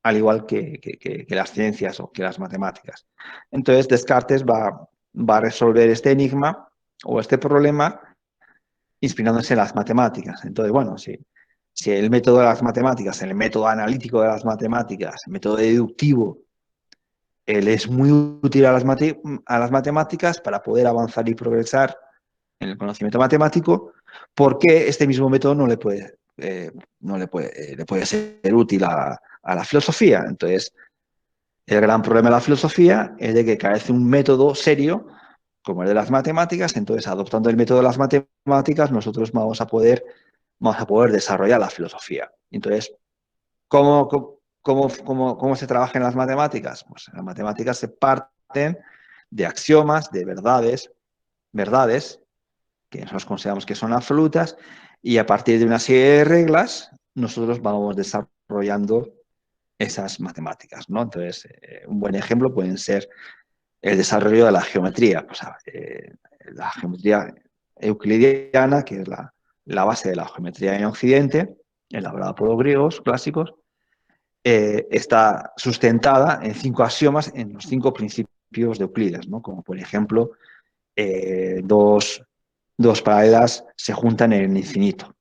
Speaker 1: al igual que las ciencias o que las matemáticas? Entonces Descartes va a resolver este enigma o este problema inspirándose en las matemáticas. Entonces, bueno, si el método de las matemáticas, el método analítico de las matemáticas, el método deductivo, él es muy útil a las matemáticas para poder avanzar y progresar en el conocimiento matemático, ¿por qué este mismo método le puede ser útil a la filosofía? Entonces, el gran problema de la filosofía es de que carece un método serio como el de las matemáticas. Entonces, adoptando el método de las matemáticas, nosotros vamos a poder desarrollar la filosofía. Entonces, ¿cómo se trabaja en las matemáticas? Pues en las matemáticas se parten de axiomas, de verdades que nosotros consideramos que son absolutas, y a partir de una serie de reglas, nosotros vamos desarrollando esas matemáticas, ¿no? Entonces, un buen ejemplo pueden ser el desarrollo de la geometría, pues, la geometría euclidiana, que es la base de la geometría en Occidente, elaborada por los griegos clásicos, está sustentada en 5 axiomas, en los 5 principios de Euclides, ¿no? Como por ejemplo, dos paralelas se juntan en el infinito.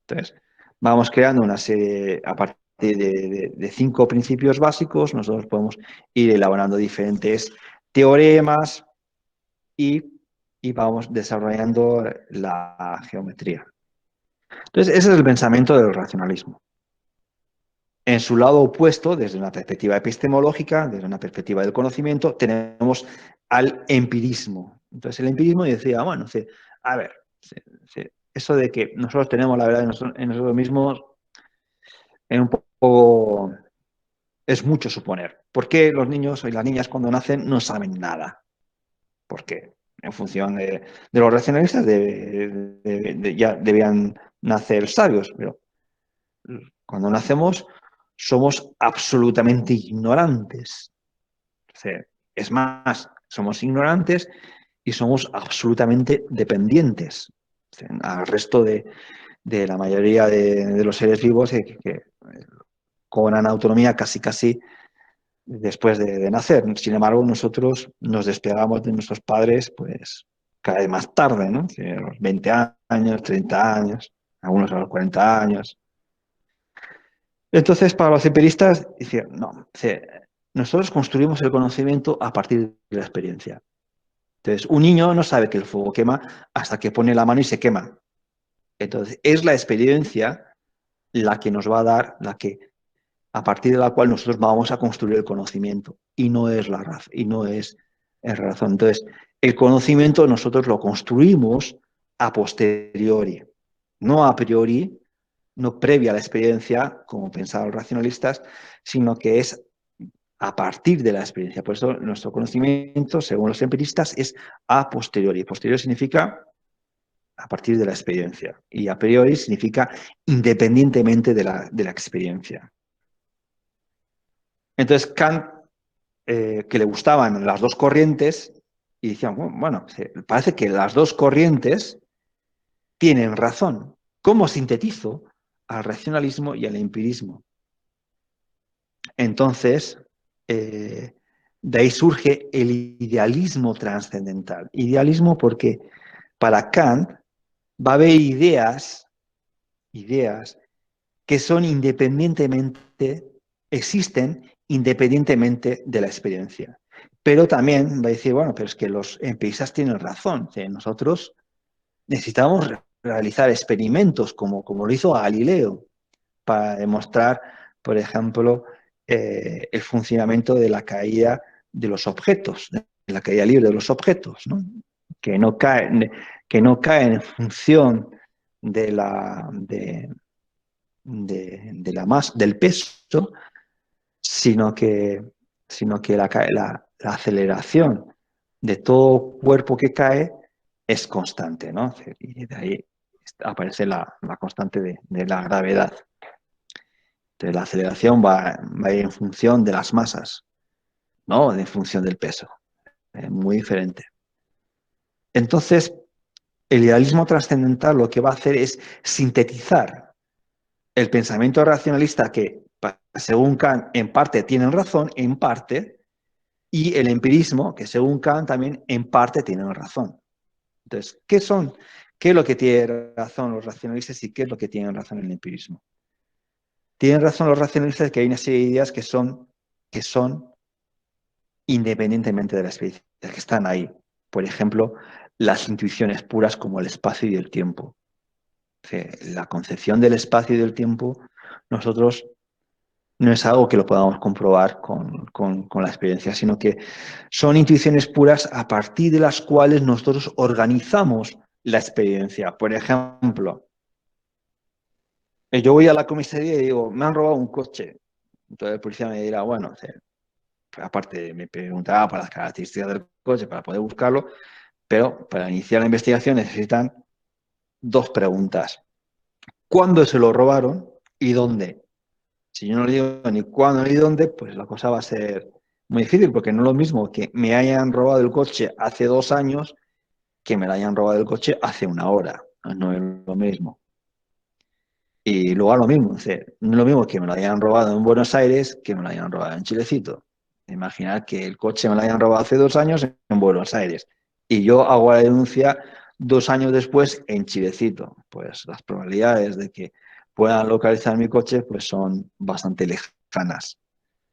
Speaker 1: Entonces, vamos creando una serie, a partir de 5 principios básicos, nosotros podemos ir elaborando diferentes teoremas y, y vamos desarrollando la geometría. Entonces, ese es el pensamiento del racionalismo. En su lado opuesto, desde una perspectiva epistemológica, desde una perspectiva del conocimiento, tenemos al empirismo. Entonces, el empirismo decía, bueno, a ver, eso de que nosotros tenemos la verdad en nosotros mismos es un poco, es mucho suponer. ¿Por qué los niños y las niñas cuando nacen no saben nada? Porque en función de los racionalistas ya debían nacer sabios, pero cuando nacemos somos absolutamente ignorantes. Es más, somos ignorantes y somos absolutamente dependientes al resto de la mayoría de los seres vivos que cobran autonomía casi después de nacer. Sin embargo, nosotros nos despegamos de nuestros padres pues cada vez más tarde, ¿no? A los 20 años, 30 años, algunos a los 40 años. Entonces, para los empiristas, no, nosotros construimos el conocimiento a partir de la experiencia. Entonces, un niño no sabe que el fuego quema hasta que pone la mano y se quema. Entonces, es la experiencia la que nos va a dar, a partir de la cual nosotros vamos a construir el conocimiento, y no es la razón, y no es razón. Entonces, el conocimiento nosotros lo construimos a posteriori, no a priori, no previa a la experiencia, como pensaban los racionalistas, sino que es a partir de la experiencia. Por eso nuestro conocimiento, según los empiristas, es a posteriori. Posteriori significa a partir de la experiencia, y a priori significa independientemente de la experiencia. Entonces Kant, que le gustaban las dos corrientes, y decían, bueno, parece que las dos corrientes tienen razón. ¿Cómo sintetizo al racionalismo y al empirismo? Entonces, de ahí surge el idealismo trascendental. Idealismo porque para Kant va a haber ideas que son existen independientemente de la experiencia. Pero también va a decir, bueno, pero es que los empiristas tienen razón. Nosotros necesitamos realizar experimentos como lo hizo Galileo para demostrar, por ejemplo, el funcionamiento de la caída de los objetos, de la caída libre de los objetos, ¿no? Que no caen en función de la masa, del peso, sino que, la aceleración de todo cuerpo que cae es constante, ¿no? Y de ahí aparece la constante de la gravedad. Entonces, la aceleración va a ir en función de las masas, no en función del peso. Es muy diferente. Entonces, el idealismo trascendental lo que va a hacer es sintetizar el pensamiento racionalista que, según Kant, en parte tienen razón, en parte, y el empirismo, que según Kant también en parte tienen razón. Entonces, ¿qué es lo que tienen razón los racionalistas y qué es lo que tienen razón el empirismo? Tienen razón los racionalistas que hay una serie de ideas que son independientemente de la experiencia, que están ahí. Por ejemplo, las intuiciones puras como el espacio y el tiempo. La concepción del espacio y del tiempo, nosotros no es algo que lo podamos comprobar con la experiencia, sino que son intuiciones puras a partir de las cuales nosotros organizamos la experiencia. Por ejemplo, yo voy a la comisaría y digo, me han robado un coche. Entonces el policía me dirá, bueno, aparte me preguntará para las características del coche para poder buscarlo, pero para iniciar la investigación necesitan dos preguntas. ¿Cuándo se lo robaron y dónde? Si yo no le digo ni cuándo ni dónde, pues la cosa va a ser muy difícil, porque no es lo mismo que me hayan robado el coche hace 2 años que me lo hayan robado el coche hace una hora. No es lo mismo. Y luego lo mismo, no es lo mismo que me lo hayan robado en Buenos Aires que me lo hayan robado en Chilecito. Imaginar que el coche me lo hayan robado hace 2 años en Buenos Aires y yo hago la denuncia 2 años después en Chilecito. Pues las probabilidades de que puedan localizar mi coche pues son bastante lejanas.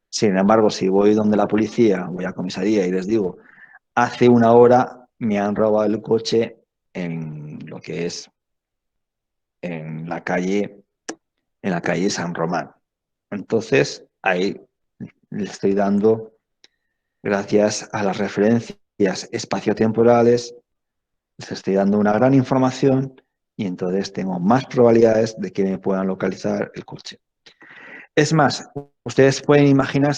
Speaker 1: Sin embargo, si voy donde la policía, voy a comisaría y les digo, hace una hora me han robado el coche en lo que es en la calle San Román. Entonces, ahí le estoy dando, gracias a las referencias espaciotemporales, les estoy dando una gran información y entonces tengo más probabilidades de que me puedan localizar el coche. Es más, ustedes pueden imaginar,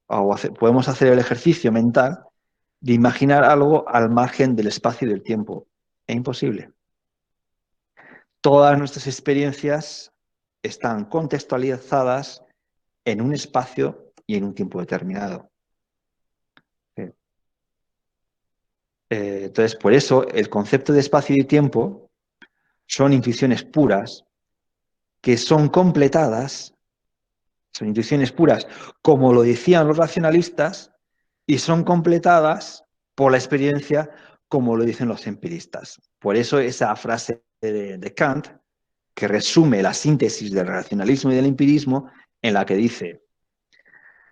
Speaker 1: podemos hacer el ejercicio mental de imaginar algo al margen del espacio y del tiempo. Es imposible. Todas nuestras experiencias están contextualizadas en un espacio y en un tiempo determinado. Entonces, por eso, el concepto de espacio y tiempo son intuiciones puras que son completadas, son intuiciones puras, como lo decían los racionalistas, y son completadas por la experiencia, como lo dicen los empiristas. Por eso esa frase de Kant, que resume la síntesis del racionalismo y del empirismo, en la que dice,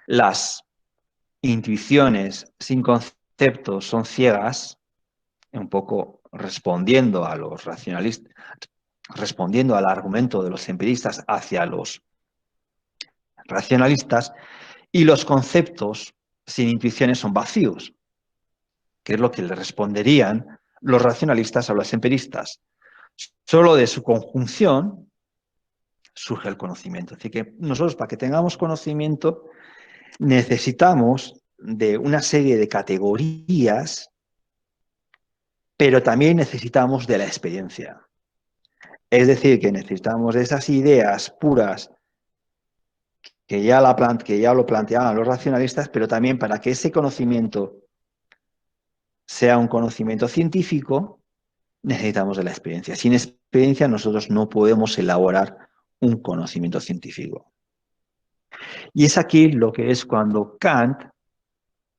Speaker 1: las intuiciones sin conceptos son ciegas, un poco respondiendo a los racionalistas, respondiendo al argumento de los empiristas hacia los racionalistas, y los conceptos sin intuiciones son vacíos, que es lo que le responderían los racionalistas a los empiristas. Solo de su conjunción surge el conocimiento. Así que nosotros, para que tengamos conocimiento, necesitamos de una serie de categorías, pero también necesitamos de la experiencia. Es decir, que necesitamos de esas ideas puras que ya lo planteaban los racionalistas, pero también para que ese conocimiento sea un conocimiento científico, necesitamos de la experiencia. Sin experiencia nosotros no podemos elaborar un conocimiento científico. Y es aquí lo que es cuando Kant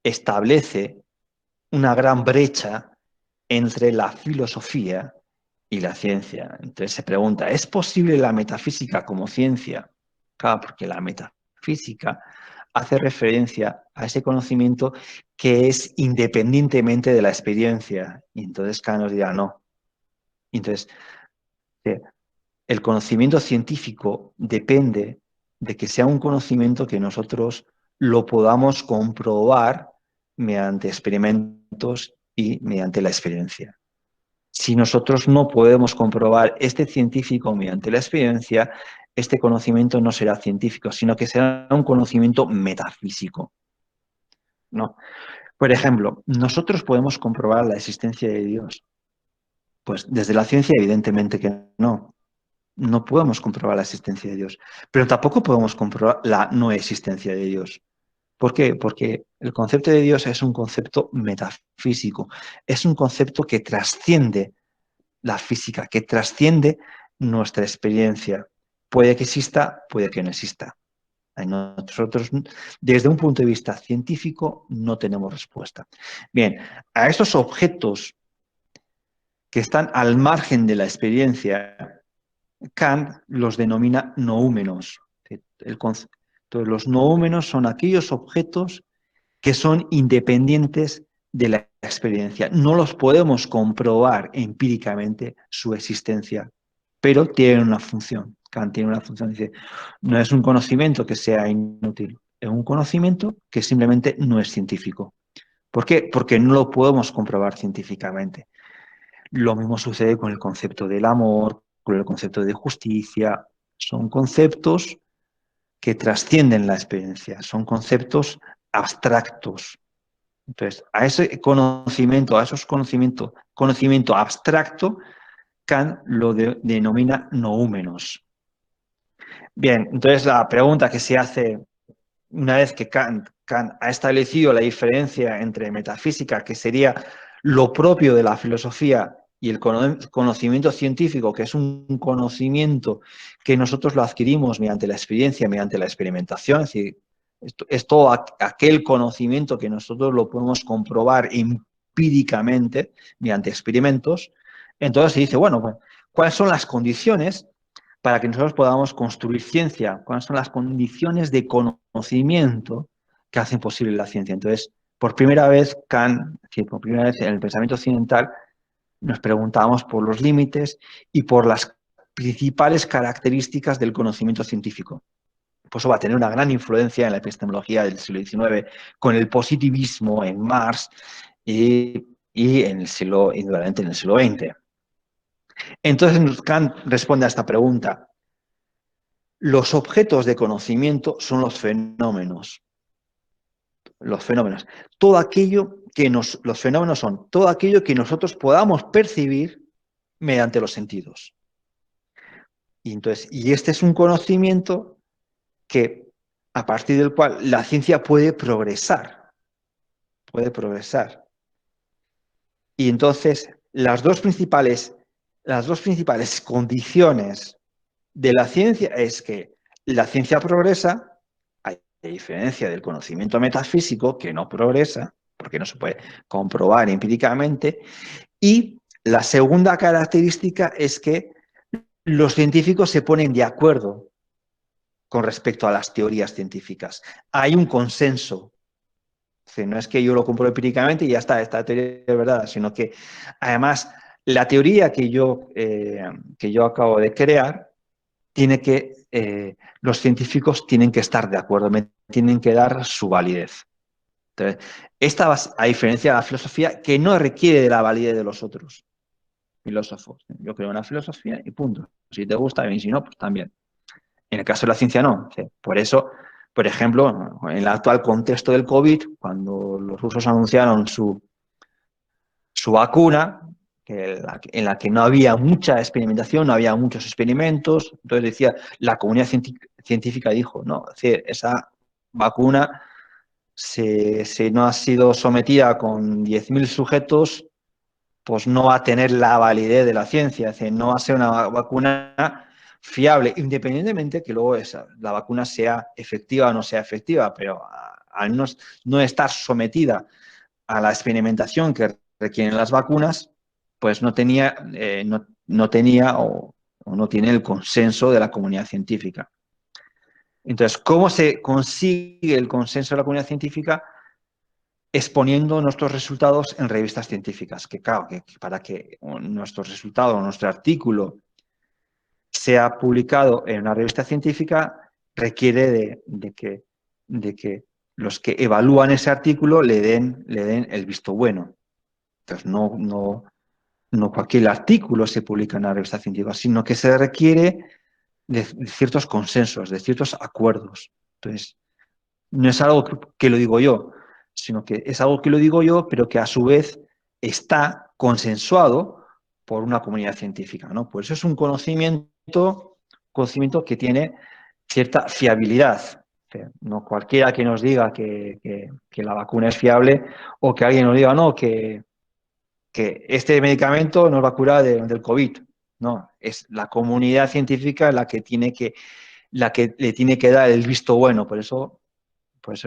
Speaker 1: establece una gran brecha entre la filosofía y la ciencia. Entonces se pregunta, ¿es posible la metafísica como ciencia? Claro, porque la metafísica hace referencia a ese conocimiento que es independientemente de la experiencia. Y entonces Kant nos dirá, no. Entonces, el conocimiento científico depende de que sea un conocimiento que nosotros lo podamos comprobar mediante experimentos y mediante la experiencia. Si nosotros no podemos comprobar este científico mediante la experiencia, este conocimiento no será científico, sino que será un conocimiento metafísico, ¿no? Por ejemplo, nosotros podemos comprobar la existencia de Dios. Pues desde la ciencia, evidentemente que no. No podemos comprobar la existencia de Dios, pero tampoco podemos comprobar la no existencia de Dios. ¿Por qué? Porque el concepto de Dios es un concepto metafísico, es un concepto que trasciende la física, que trasciende nuestra experiencia. Puede que exista, puede que no exista. Nosotros, desde un punto de vista científico, no tenemos respuesta. Bien, a estos objetos que están al margen de la experiencia, Kant los denomina noúmenos. Entonces, los noúmenos son aquellos objetos que son independientes de la experiencia. No los podemos comprobar empíricamente su existencia, pero tienen una función. Kant tiene una función, dice, no es un conocimiento que sea inútil, es un conocimiento que simplemente no es científico. ¿Por qué? Porque no lo podemos comprobar científicamente. Lo mismo sucede con el concepto del amor, con el concepto de justicia. Son conceptos que trascienden la experiencia, son conceptos abstractos. Entonces, a ese conocimiento, conocimiento abstracto, Kant lo denomina noúmenos. Bien, entonces la pregunta que se hace una vez que Kant ha establecido la diferencia entre metafísica, que sería lo propio de la filosofía, y el conocimiento científico, que es un conocimiento que nosotros lo adquirimos mediante la experiencia, mediante la experimentación, es decir, es todo aquel conocimiento que nosotros lo podemos comprobar empíricamente mediante experimentos. Entonces se dice, bueno, ¿cuáles son las condiciones para que nosotros podamos construir ciencia? ¿Cuáles son las condiciones de conocimiento que hacen posible la ciencia? Entonces, por primera vez, Kant, por primera vez en el pensamiento occidental, nos preguntábamos por los límites y por las principales características del conocimiento científico. Pues eso va a tener una gran influencia en la epistemología del siglo XIX, con el positivismo en Marx y en el siglo, indudablemente en el siglo XX. Entonces Kant responde a esta pregunta. Los objetos de conocimiento son los fenómenos. Los fenómenos. Todo aquello que los fenómenos son todo aquello que nosotros podamos percibir mediante los sentidos. Y este es un conocimiento que, a partir del cual la ciencia puede progresar. Puede progresar. Y entonces, las dos principales condiciones de la ciencia es que la ciencia progresa, a diferencia del conocimiento metafísico, que no progresa, porque no se puede comprobar empíricamente, y la segunda característica es que los científicos se ponen de acuerdo con respecto a las teorías científicas. Hay un consenso. No es que yo lo compruebe empíricamente y ya está, esta teoría es verdad, sino que además la teoría que yo acabo de crear tiene los científicos tienen que estar de acuerdo, me tienen que dar su validez. Entonces, esta va a diferencia de la filosofía, que no requiere de la validez de los otros filósofos. Yo creo en la filosofía y punto. Si te gusta, bien, si no, pues también. En el caso de la ciencia, no. Por eso, por ejemplo, en el actual contexto del COVID, cuando los rusos anunciaron su vacuna, en la que no había mucha experimentación, no había muchos experimentos, entonces decía, la comunidad científica dijo, no, es decir, esa vacuna no ha sido sometida con 10.000 sujetos, pues no va a tener la validez de la ciencia, es decir, no va a ser una vacuna fiable, independientemente que luego la vacuna sea efectiva o no sea efectiva, pero al no estar sometida a la experimentación que requieren las vacunas, pues no tenía o no tiene el consenso de la comunidad científica. Entonces, ¿cómo se consigue el consenso de la comunidad científica? Exponiendo nuestros resultados en revistas científicas, que claro, que para que nuestro resultado, nuestro artículo sea publicado en una revista científica, requiere de que los que evalúan ese artículo le den el visto bueno. Entonces, no cualquier artículo se publica en una revista científica, sino que se requiere de ciertos consensos, de ciertos acuerdos. Entonces, no es algo que lo digo yo, sino que es algo que lo digo yo, pero que a su vez está consensuado por una comunidad científica, ¿no? Pues eso es un conocimiento que tiene cierta fiabilidad. No cualquiera que nos diga que la vacuna es fiable o que alguien nos diga, no, que este medicamento nos va a curar del COVID. No, es la comunidad científica la que le tiene que dar el visto bueno. Por eso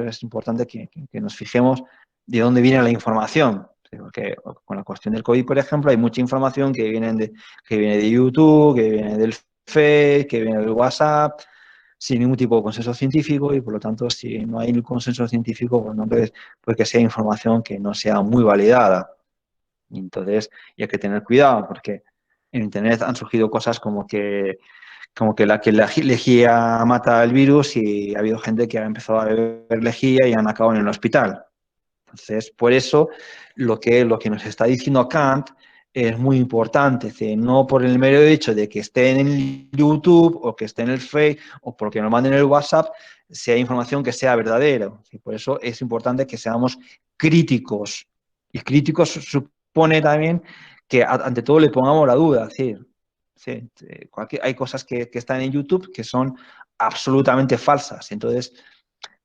Speaker 1: es importante que nos fijemos de dónde viene la información. Porque con la cuestión del COVID, por ejemplo, hay mucha información que viene de YouTube, que viene del Facebook, que viene del WhatsApp, sin ningún tipo de consenso científico y, por lo tanto, si no hay un consenso científico, pues no puede que sea información que no sea muy validada. Y entonces, y hay que tener cuidado porque en Internet han surgido cosas como que la lejía mata el virus y ha habido gente que ha empezado a beber lejía y han acabado en el hospital. Entonces, por eso lo que nos está diciendo Kant es muy importante, es decir, no por el mero hecho de que esté en el YouTube o que esté en el Facebook o porque nos manden el WhatsApp, sea información que sea verdadera. Y por eso es importante que seamos críticos. Y críticos supone también que ante todo le pongamos la duda. Es decir, sí, hay cosas que están en YouTube que son absolutamente falsas. Entonces,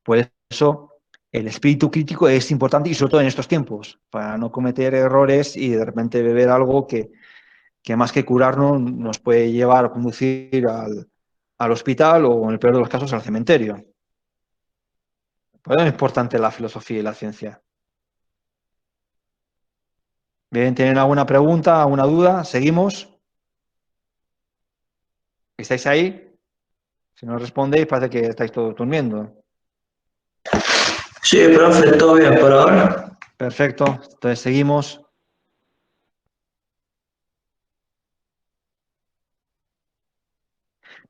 Speaker 1: por eso el espíritu crítico es importante y sobre todo en estos tiempos, para no cometer errores y de repente beber algo que más que curarnos nos puede llevar a conducir al hospital o en el peor de los casos al cementerio. Por eso es importante la filosofía y la ciencia. Bien, ¿tienen alguna pregunta, alguna duda? ¿Seguimos? ¿Estáis ahí? Si no respondéis, parece que estáis todos durmiendo.
Speaker 2: Sí, profe, todo bien por ahora.
Speaker 1: Perfecto, entonces seguimos.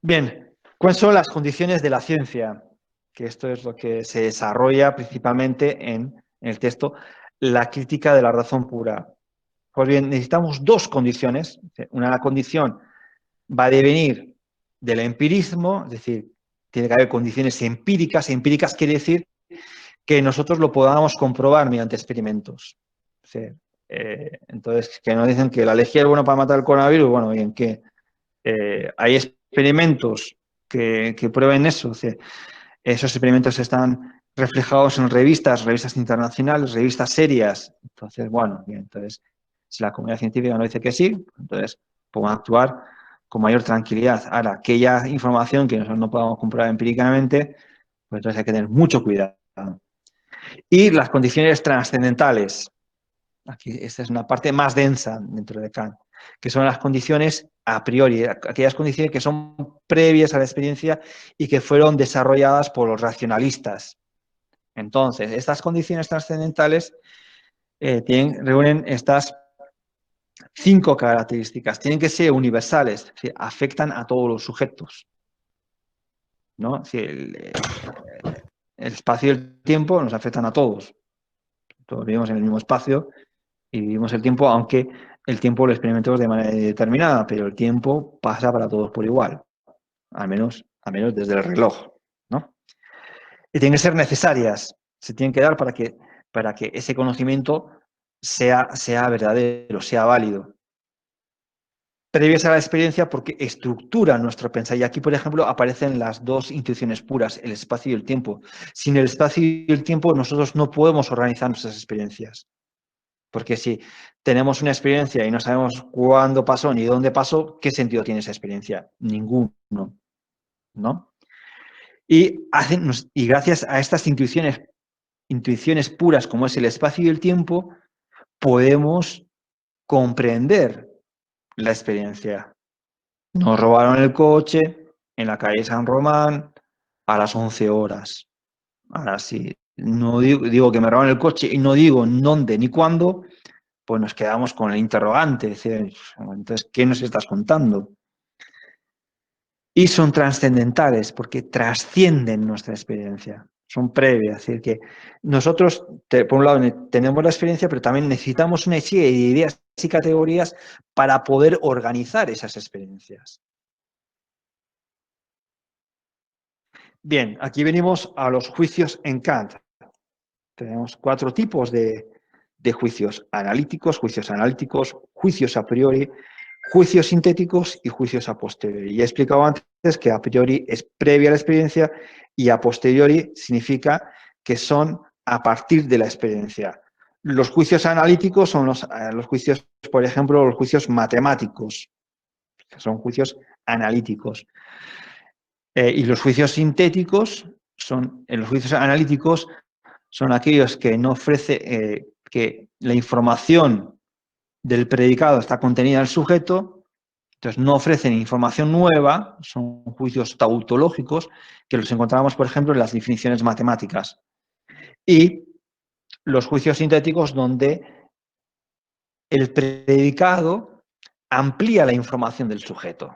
Speaker 1: Bien, ¿cuáles son las condiciones de la ciencia? Que esto es lo que se desarrolla principalmente en el texto, la crítica de la razón pura. Pues bien, necesitamos dos condiciones. Una condición va a devenir del empirismo, es decir, tiene que haber condiciones empíricas. Empíricas quiere decir que nosotros lo podamos comprobar mediante experimentos. Sí. Entonces, que nos dicen que la lejía es buena para matar el coronavirus, bueno, bien, que hay experimentos que prueben eso. Es decir, esos experimentos están reflejados en revistas internacionales, revistas serias. Entonces, bueno, bien, entonces, si la comunidad científica nos dice que sí, entonces podemos actuar con mayor tranquilidad. Ahora, aquella información que nosotros no podamos comprobar empíricamente, pues entonces hay que tener mucho cuidado. Y las condiciones trascendentales. Aquí esta es una parte más densa dentro de Kant, que son las condiciones a priori, aquellas condiciones que son previas a la experiencia y que fueron desarrolladas por los racionalistas. Entonces, estas condiciones trascendentales reúnen estas 5 características. Tienen que ser universales, es decir, afectan a todos los sujetos, ¿no? Es decir, el espacio y el tiempo nos afectan a todos. Todos vivimos en el mismo espacio y vivimos el tiempo, aunque el tiempo lo experimentamos de manera determinada, pero el tiempo pasa para todos por igual, al menos desde el reloj, ¿no? Y tienen que ser necesarias, se tienen que dar para que ese conocimiento sea verdadero, sea válido. Previas a la experiencia porque estructuran nuestro pensar. Y aquí, por ejemplo, aparecen las dos intuiciones puras, el espacio y el tiempo. Sin el espacio y el tiempo nosotros no podemos organizar nuestras experiencias. Porque si tenemos una experiencia y no sabemos cuándo pasó ni dónde pasó, ¿qué sentido tiene esa experiencia? Ninguno, ¿no? Y gracias a estas intuiciones puras como es el espacio y el tiempo, podemos comprender la experiencia. Nos robaron el coche en la calle San Román a las 11 horas. Ahora sí, no digo que me robaron el coche y no digo en dónde ni cuándo, pues nos quedamos con el interrogante. Es decir, entonces, ¿qué nos estás contando? Y son trascendentales porque trascienden nuestra experiencia, son previas. Es decir, que nosotros, por un lado, tenemos la experiencia, pero también necesitamos una serie de ideas y categorías para poder organizar esas experiencias. Bien, aquí venimos a los juicios en Kant. Tenemos 4 tipos de juicios analíticos, juicios a priori juicios sintéticos y juicios a posteriori. Y he explicado antes que a priori es previa a la experiencia y a posteriori significa que son a partir de la experiencia. Los juicios analíticos son los juicios, por ejemplo, los juicios matemáticos, que son juicios analíticos. Y los juicios sintéticos los juicios analíticos son aquellos que no ofrece, que la información del predicado está contenida en el sujeto, entonces no ofrecen información nueva, son juicios tautológicos que los encontramos, por ejemplo, en las definiciones matemáticas. Y los juicios sintéticos donde el predicado amplía la información del sujeto.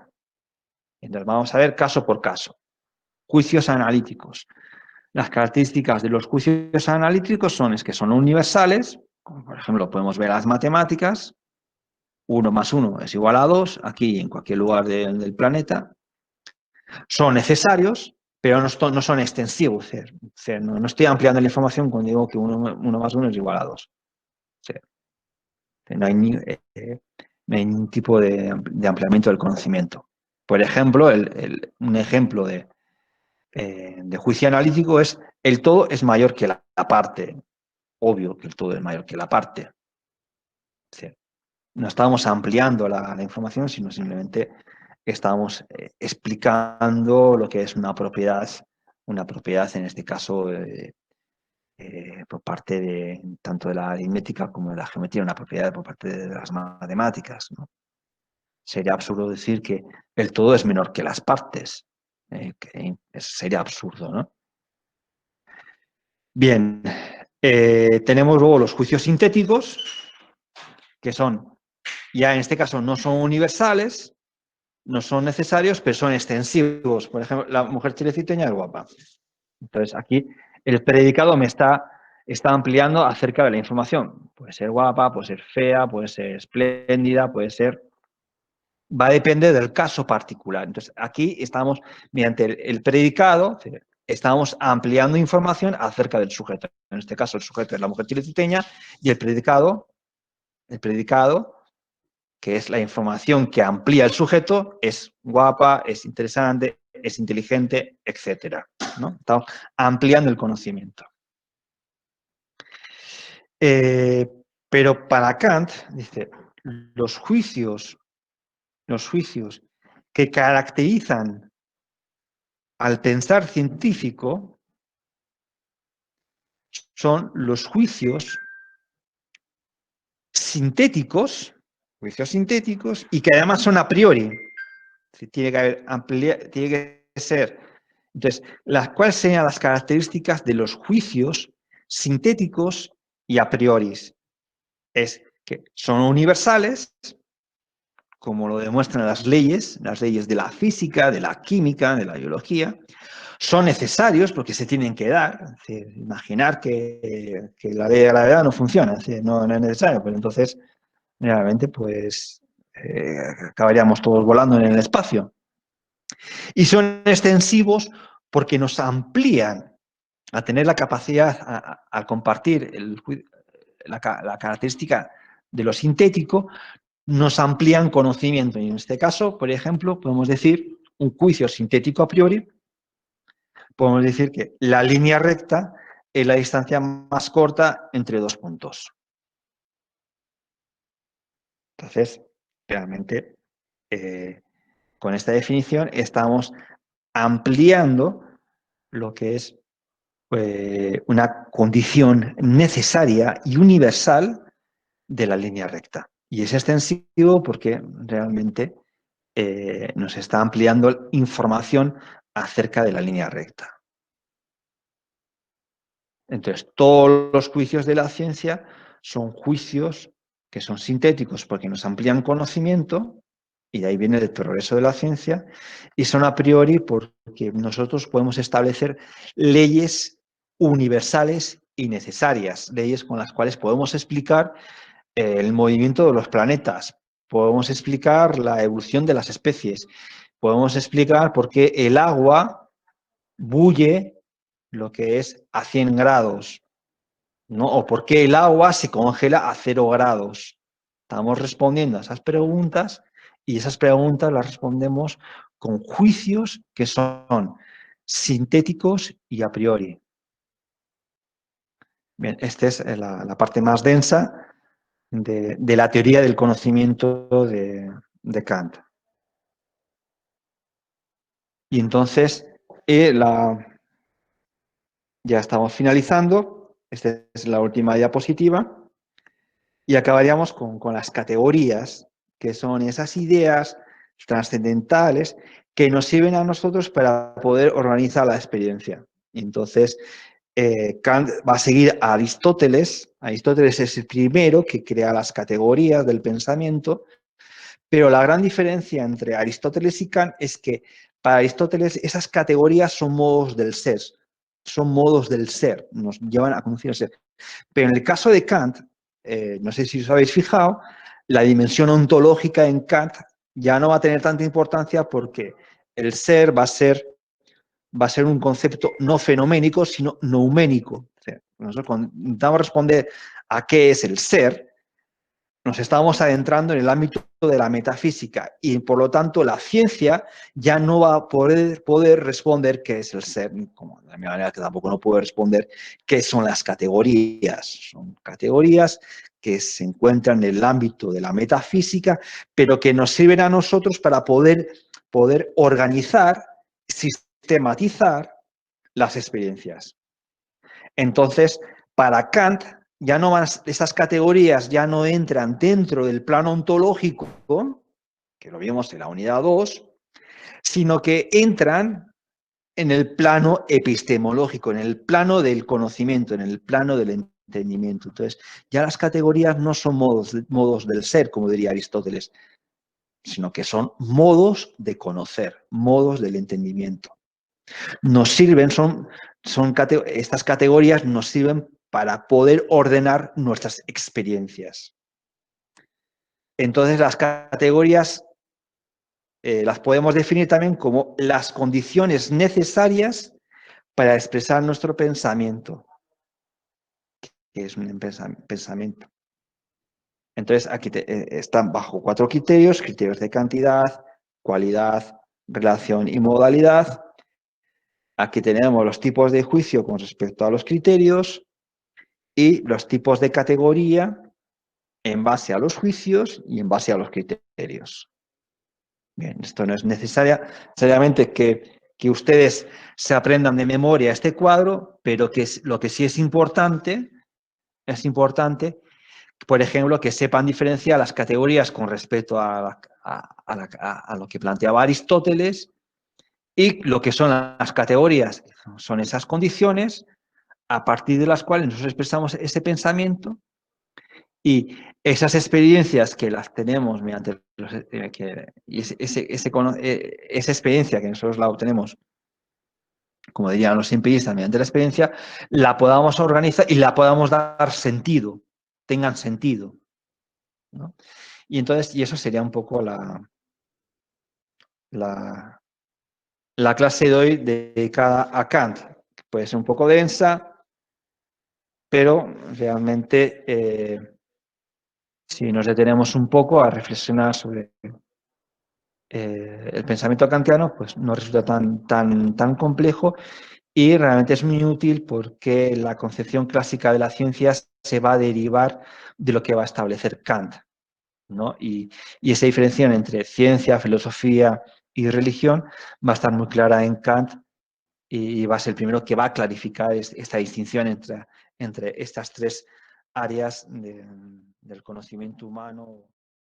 Speaker 1: Entonces vamos a ver caso por caso. Juicios analíticos. Las características de los juicios analíticos son que son universales, como por ejemplo podemos ver las matemáticas, 1 más 1 es igual a 2, aquí en cualquier lugar del planeta. Son necesarios, pero no son extensivos. No estoy ampliando la información cuando digo que 1 más 1 es igual a 2. No hay ningún tipo de ampliamiento del conocimiento. Por ejemplo, un ejemplo de juicio analítico es el todo es mayor que la parte. Obvio que el todo es mayor que la parte. No estamos ampliando la información, sino simplemente estamos explicando lo que es una propiedad en este caso por parte de tanto de la aritmética como de la geometría, una propiedad por parte de las matemáticas, ¿no? Sería absurdo decir que el todo es menor que las partes. Sería absurdo, ¿no? Bien, tenemos luego los juicios sintéticos, que son, ya en este caso no son universales, no son necesarios, pero son extensivos. Por ejemplo, la mujer chileciteña es guapa. Entonces, aquí el predicado me está ampliando acerca de la información. Puede ser guapa, puede ser fea, puede ser espléndida, puede ser... Va a depender del caso particular. Entonces, aquí estamos, mediante el predicado, estamos ampliando información acerca del sujeto. En este caso, el sujeto es la mujer chileciteña y el predicado, que es la información que amplía el sujeto, es guapa, es interesante, es inteligente, etc., ¿no? Estamos ampliando el conocimiento. Pero para Kant, dice, los juicios que caracterizan al pensar científico son los juicios sintéticos, y que además son a priori. Tiene que ser. Entonces, ¿cuáles serían las características de los juicios sintéticos y a priori? Es que son universales, como lo demuestran las leyes de la física, de la química, de la biología. Son necesarios porque se tienen que dar. Es decir, imaginar que la ley de la gravedad no funciona, es decir, no es necesario, pero entonces realmente pues acabaríamos todos volando en el espacio. Y son extensivos porque nos amplían a tener la capacidad, al compartir la característica de lo sintético, nos amplían conocimiento. Y en este caso, por ejemplo, podemos decir un juicio sintético a priori, podemos decir que la línea recta es la distancia más corta entre dos puntos. Entonces, realmente, con esta definición estamos ampliando lo que es una condición necesaria y universal de la línea recta. Y es extensivo porque realmente nos está ampliando información acerca de la línea recta. Entonces, todos los juicios de la ciencia son juicios que son sintéticos porque nos amplían conocimiento, y de ahí viene el progreso de la ciencia, y son a priori porque nosotros podemos establecer leyes universales y necesarias, leyes con las cuales podemos explicar el movimiento de los planetas, podemos explicar la evolución de las especies, podemos explicar por qué el agua bulle lo que es a 100 grados, ¿no? O por qué el agua se congela a 0 grados. Estamos respondiendo a esas preguntas Y esas preguntas las respondemos con juicios que son sintéticos y a priori. Bien, esta es la parte más densa de la teoría del conocimiento de Kant. Y entonces, ya estamos finalizando. Esta es la última diapositiva. Y acabaríamos con las categorías, que son esas ideas trascendentales que nos sirven a nosotros para poder organizar la experiencia. Entonces, Kant va a seguir a Aristóteles. Aristóteles es el primero que crea las categorías del pensamiento, pero la gran diferencia entre Aristóteles y Kant es que para Aristóteles esas categorías son modos del ser, nos llevan a conocer el ser. Pero en el caso de Kant, no sé si os habéis fijado, la dimensión ontológica en Kant ya no va a tener tanta importancia porque el ser va a ser un concepto no fenoménico, sino nouménico. O sea, nosotros cuando intentamos responder a qué es el ser, nos estamos adentrando en el ámbito de la metafísica y por lo tanto la ciencia ya no va a poder responder qué es el ser, como de la misma manera que tampoco no puede responder qué son las categorías. Son categorías que se encuentran en el ámbito de la metafísica, pero que nos sirven a nosotros para poder organizar, sistematizar las experiencias. Entonces, para Kant, ya no más, esas categorías ya no entran dentro del plano ontológico, que lo vimos en la unidad 2, sino que entran en el plano epistemológico, en el plano del conocimiento, en el plano del entendimiento. Entonces, ya las categorías no son modos del ser, como diría Aristóteles, sino que son modos de conocer, modos del entendimiento. Nos sirven, estas categorías nos sirven para poder ordenar nuestras experiencias. Entonces, las categorías las podemos definir también como las condiciones necesarias para expresar nuestro pensamiento, que es un pensamiento. Entonces, aquí están bajo 4 criterios: criterios de cantidad, cualidad, relación y modalidad. Aquí tenemos los tipos de juicio con respecto a los criterios y los tipos de categoría en base a los juicios y en base a los criterios. Bien, esto no es necesariamente que ustedes se aprendan de memoria este cuadro, pero lo que sí es importante, por ejemplo, que sepan diferenciar las categorías con respecto a lo que planteaba Aristóteles y lo que son las categorías, son esas condiciones a partir de las cuales nosotros expresamos ese pensamiento. Y esas experiencias que las tenemos mediante esa experiencia que nosotros la obtenemos, como dirían los empiristas, mediante la experiencia, la podamos organizar y la podamos dar sentido, tengan sentido, ¿no? Y entonces, y eso sería un poco la clase de hoy dedicada a Kant. Puede ser un poco densa, pero realmente si nos detenemos un poco a reflexionar sobre el pensamiento kantiano, pues no resulta tan complejo y realmente es muy útil porque la concepción clásica de la ciencia se va a derivar de lo que va a establecer Kant, ¿no? Y esa diferencia entre ciencia, filosofía y religión va a estar muy clara en Kant y va a ser el primero que va a clarificar esta distinción entre estas 3 áreas del conocimiento humano.